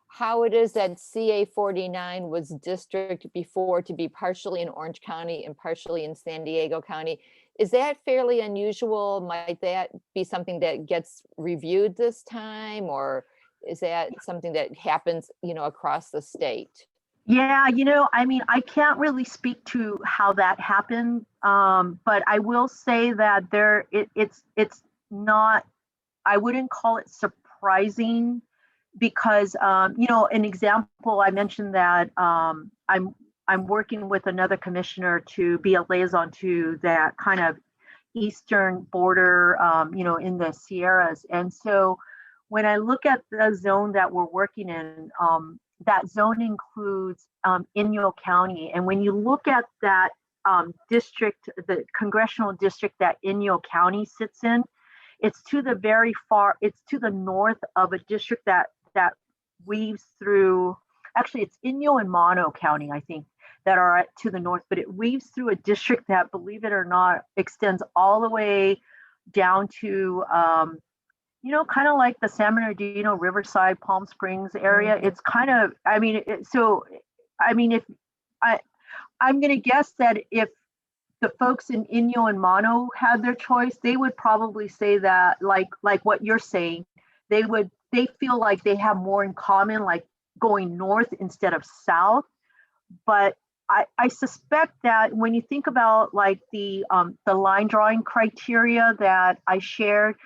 how it is that CA 49 was district before to be partially in Orange County and partially in San Diego County. Is that fairly unusual? Might that be something that gets reviewed this time, or is that something that happens, across the state? Yeah, I mean, I can't really speak to how that happened, but I will say that it's not, I wouldn't call it surprising. Because, an example, I mentioned that I'm working with another commissioner to be a liaison to that kind of eastern border, in the Sierras. And so when I look at the zone that we're working in, that zone includes Inyo County. And when you look at that district, the congressional district that Inyo County sits in, it's to the it's to the north of a district that weaves through, actually it's Inyo and Mono County, I think, that are to the north, but it weaves through a district that, believe it or not, extends all the way down to, kind of like the San Bernardino, Riverside, Palm Springs area. It's kind of, I'm going to guess that if the folks in Inyo and Mono had their choice, they would probably say that, like what you're saying, they feel like they have more in common, like going north instead of south. But I suspect that when you think about like the line drawing criteria that I shared,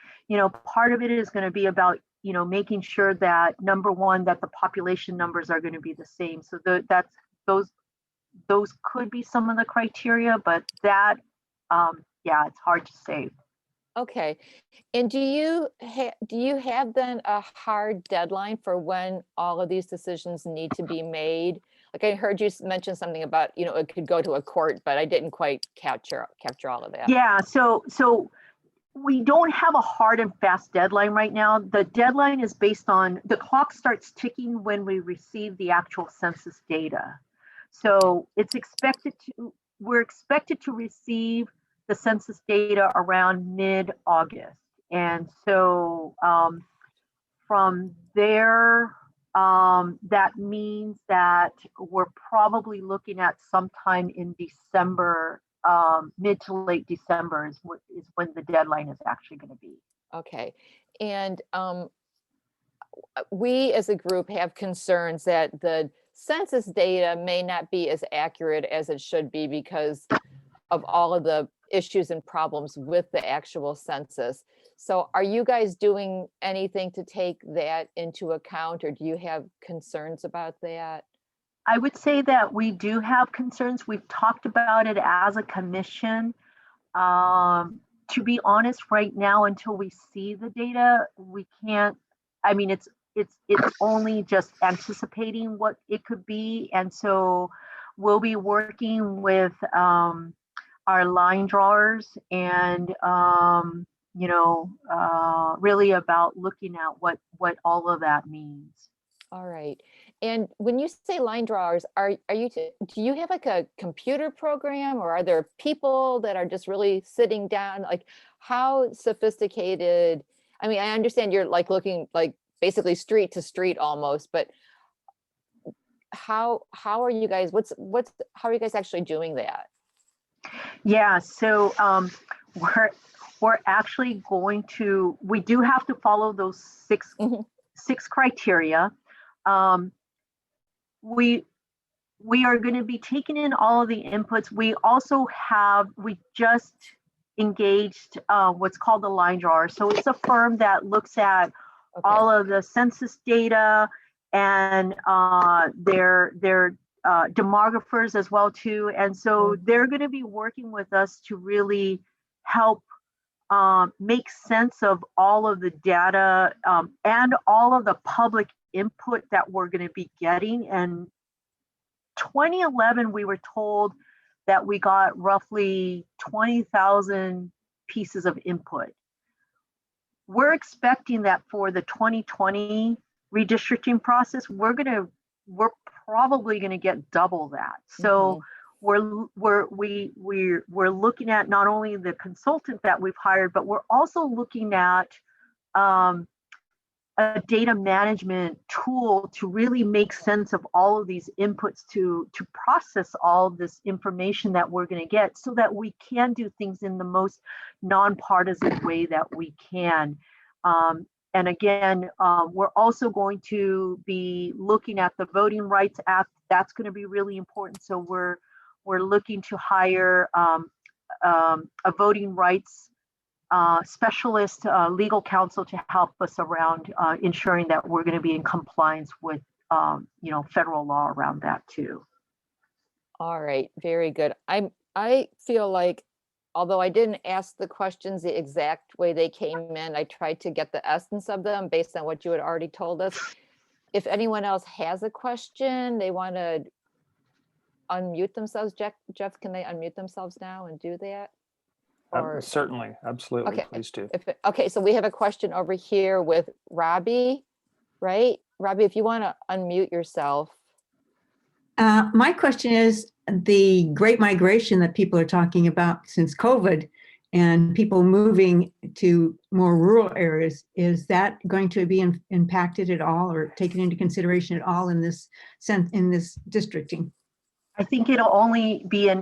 part of it is going to be about, making sure that, number one, that the population numbers are going to be the same. So those could be some of the criteria, but that, it's hard to say. Okay. And do you have then a hard deadline for when all of these decisions need to be made? Like I heard you mention something about, it could go to a court, but I didn't quite capture all of that. Yeah, so we don't have a hard and fast deadline right now. The deadline is based on, the clock starts ticking when we receive the actual census data. So we're expected to receive the census data around mid-August. And so from there, that means that we're probably looking at sometime in December, mid to late December is when the deadline is actually going to be. Okay. And we as a group have concerns that the census data may not be as accurate as it should be because of all of the issues and problems with the actual census. So are you guys doing anything to take that into account, or do you have concerns about that? I would say that we do have concerns. We've talked about it as a commission. To be honest, right now, until we see the data, we can't, it's only just anticipating what it could be. And so we'll be working with our line drawers and, really about looking at what all of that means. All right. And when you say line drawers, do you have like a computer program, or are there people that are just really sitting down? Like, how sophisticated? I mean, I understand you're like looking like basically street to street almost, but how are you guys, how are you guys actually doing that? Yeah, so we're actually we do have to follow those six criteria. We are going to be taking in all of the inputs. We just engaged what's called the line drawer. So it's a firm that looks at all of the census data and their demographers as well too. And so they're going to be working with us to really help make sense of all of the data and all of the public input that we're going to be getting. And 2011, we were told that we got roughly 20,000 pieces of input. We're expecting that for the 2020 redistricting process, we're probably going to get double that. So we're looking at not only the consultant that we've hired, but we're also looking at a data management tool to really make sense of all of these inputs to process all this information that we're going to get, so that we can do things in the most nonpartisan way that we can. And again, we're also going to be looking at the Voting Rights Act. That's going to be really important. So we're looking to hire a voting rights specialist, legal counsel, to help us around ensuring that we're going to be in compliance with federal law around that too. All right, very good. I feel like although I didn't ask the questions the exact way they came in, I tried to get the essence of them based on what you had already told us. If anyone else has a question, they want to unmute themselves. Jeff, can they unmute themselves now and do that? Or Certainly, absolutely, okay, please do. okay, so we have a question over here with Robbie, right? Robbie, if you want to unmute yourself. My question is the great migration that people are talking about since COVID and people moving to more rural areas, is that going to be impacted at all or taken into consideration at all in this sense, in this districting? I think it'll only be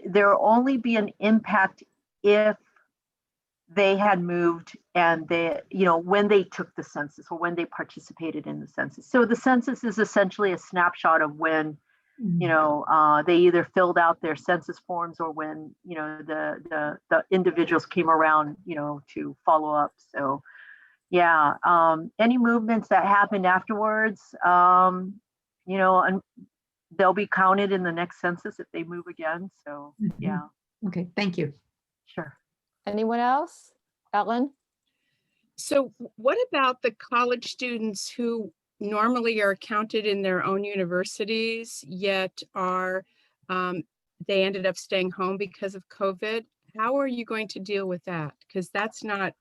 there'll only be an impact if they had moved and they, when they took the census or when they participated in the census. So the census is essentially a snapshot of when, they either filled out their census forms or when, the individuals came around, to follow up. So yeah, any movements that happened afterwards, and they'll be counted in the next census if they move again. So yeah. Okay, thank you. Sure. Anyone else? Ellen? So what about the college students who normally are counted in their own universities, yet they ended up staying home because of COVID? How are you going to deal with that? Because that's not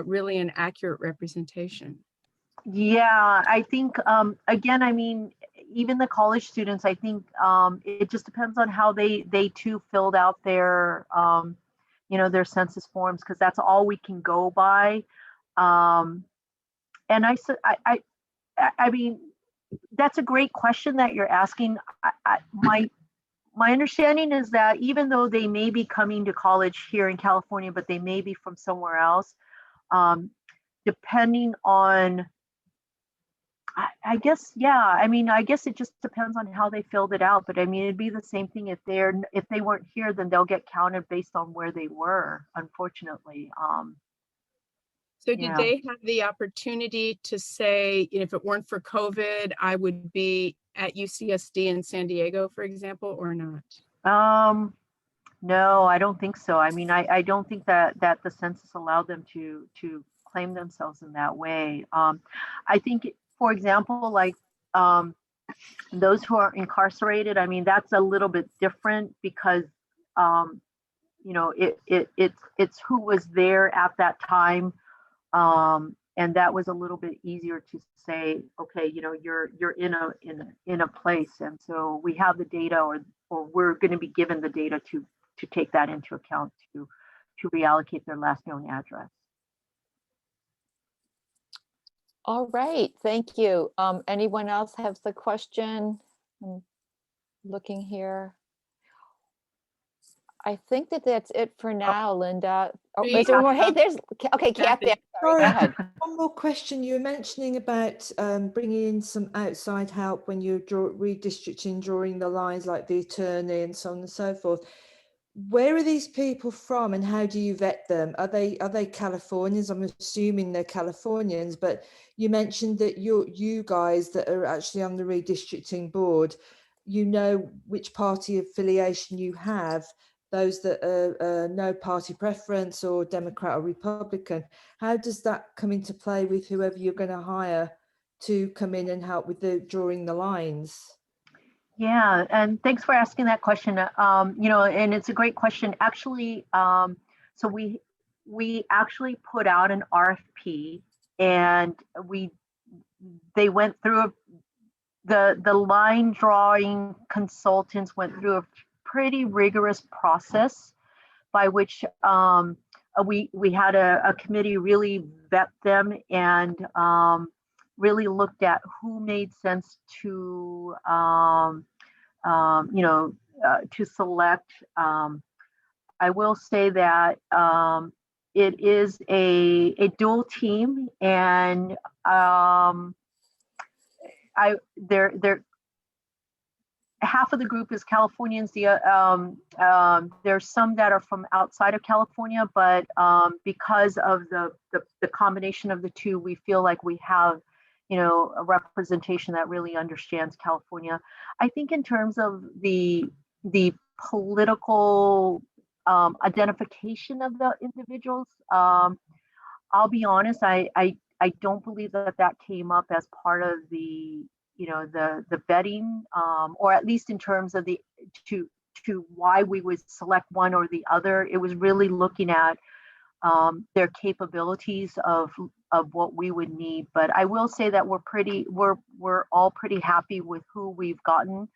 really an accurate representation. Yeah, I think, again, I mean, even the college students, I think it just depends on how they too filled out their, their census forms, because that's all we can go by. And I mean, that's a great question that you're asking. My understanding is that even though they may be coming to college here in California, but they may be from somewhere else, depending on, I guess, yeah, I mean, I guess it just depends on how they filled it out. But I mean, it'd be the same thing if they weren't here, then they'll get counted based on where they were, unfortunately. So did they have the opportunity to say, if it weren't for COVID, I would be at UCSD in San Diego, for example, or not? No, I don't think so. I mean, I don't think that the census allowed them to claim themselves in that way. I think, for example, like those who are incarcerated, I mean, that's a little bit different because, it's who was there at that time. And that was a little bit easier to say, okay, you're in a place. And so we have the data or we're going to be given the data to take that into account to reallocate their last known address. All right, thank you. Anyone else have the question? I'm looking here. I think that's it for now, Linda. Oh, is there more? Hey, there's, okay, Kathy. Sorry, go ahead. One more question. You were mentioning about bringing in some outside help when you're redistricting, drawing the lines, like the attorney and so on and so forth. Where are these people from and how do you vet them? Are they Californians? I'm assuming they're Californians, but you mentioned that you guys that are actually on the redistricting board, which party affiliation you have, those that are no party preference or Democrat or Republican. How does that come into play with whoever you're going to hire to come in and help with the drawing the lines? Yeah, and thanks for asking that question. And it's a great question. Actually, so we actually put out an RFP, and they went through the line drawing consultants went through a pretty rigorous process by which we had a committee really vet them and really looked at who made sense to to select. I will say that it is a dual team, and half of the group is Californians. There's some that are from outside of California, but because of the combination of the two, we feel like we have, a representation that really understands California. I think in terms of the political identification of the individuals. I'll be honest, I don't believe that that came up as part of the, the vetting, or at least in terms of to why we would select one or the other. It was really looking at their capabilities of what we would need. But I will say that we're all pretty happy with who we've gotten.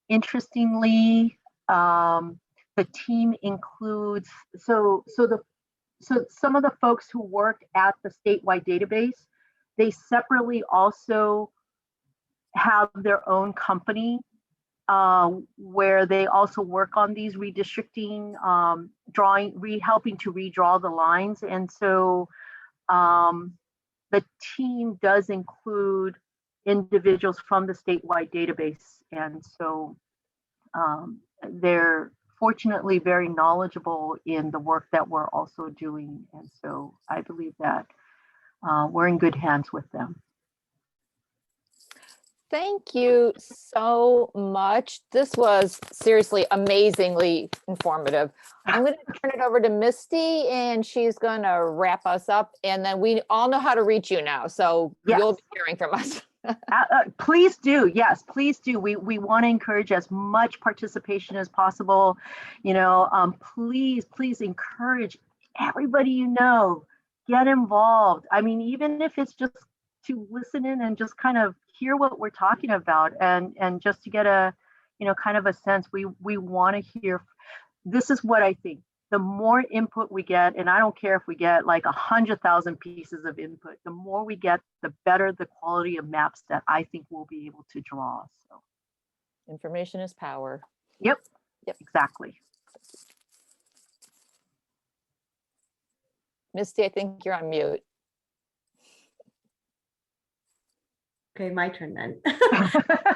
Interestingly, the team includes so some of the folks who work at the statewide database, they separately also have their own company where they also work on these redistricting, helping to redraw the lines. And so the team does include individuals from the statewide database. And so they're fortunately very knowledgeable in the work that we're also doing. And so I believe that we're in good hands with them. Thank you so much. This was seriously amazingly informative. I'm going to turn it over to Misty, and she's going to wrap us up. And then we all know how to reach you now, so Yes. You'll be hearing from us. Please do. Yes, please do. We want to encourage as much participation as possible. Please encourage everybody get involved. I mean, even if it's just to listen in and just kind of hear what we're talking about, and just to get a kind of a sense. We want to hear. This is what I think. The more input we get, and I don't care if we get like 100,000 pieces of input, the more we get, the better the quality of maps that I think we'll be able to draw. So Information is power. Yep, exactly. Misty, I think you're on mute. Okay, my turn then.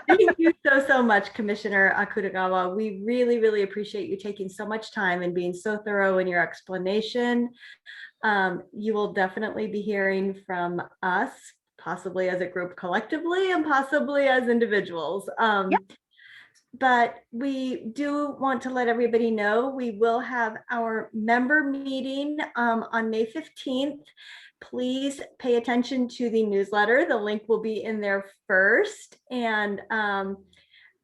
Thank you so much, Commissioner Akutagawa. We really, really appreciate you taking so much time and being so thorough in your explanation. You will definitely be hearing from us, possibly as a group collectively and possibly as individuals. But we do want to let everybody know we will have our member meeting on May 15th. Please pay attention to the newsletter. The link will be in there first, and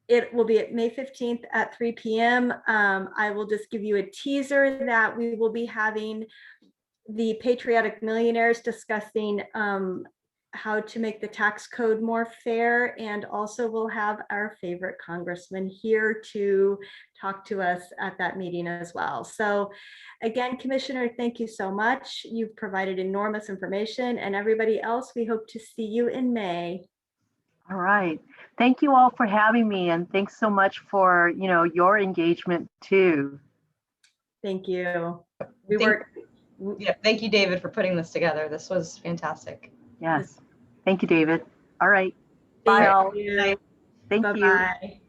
it will be at May 15th at 3 p.m. I will just give you a teaser that we will be having the Patriotic Millionaires discussing how to make the tax code more fair, and also we'll have our favorite congressman here to talk to us at that meeting as well. So again, Commissioner, thank you so much. You've provided enormous information, and everybody else, we hope to see you in May. All right. Thank you all for having me, and thanks so much for your engagement too. Thank you. Thank you, David, for putting this together. This was fantastic. Yes. Thank you, David. All right. Bye all. Thank you. Thank you. Bye-bye.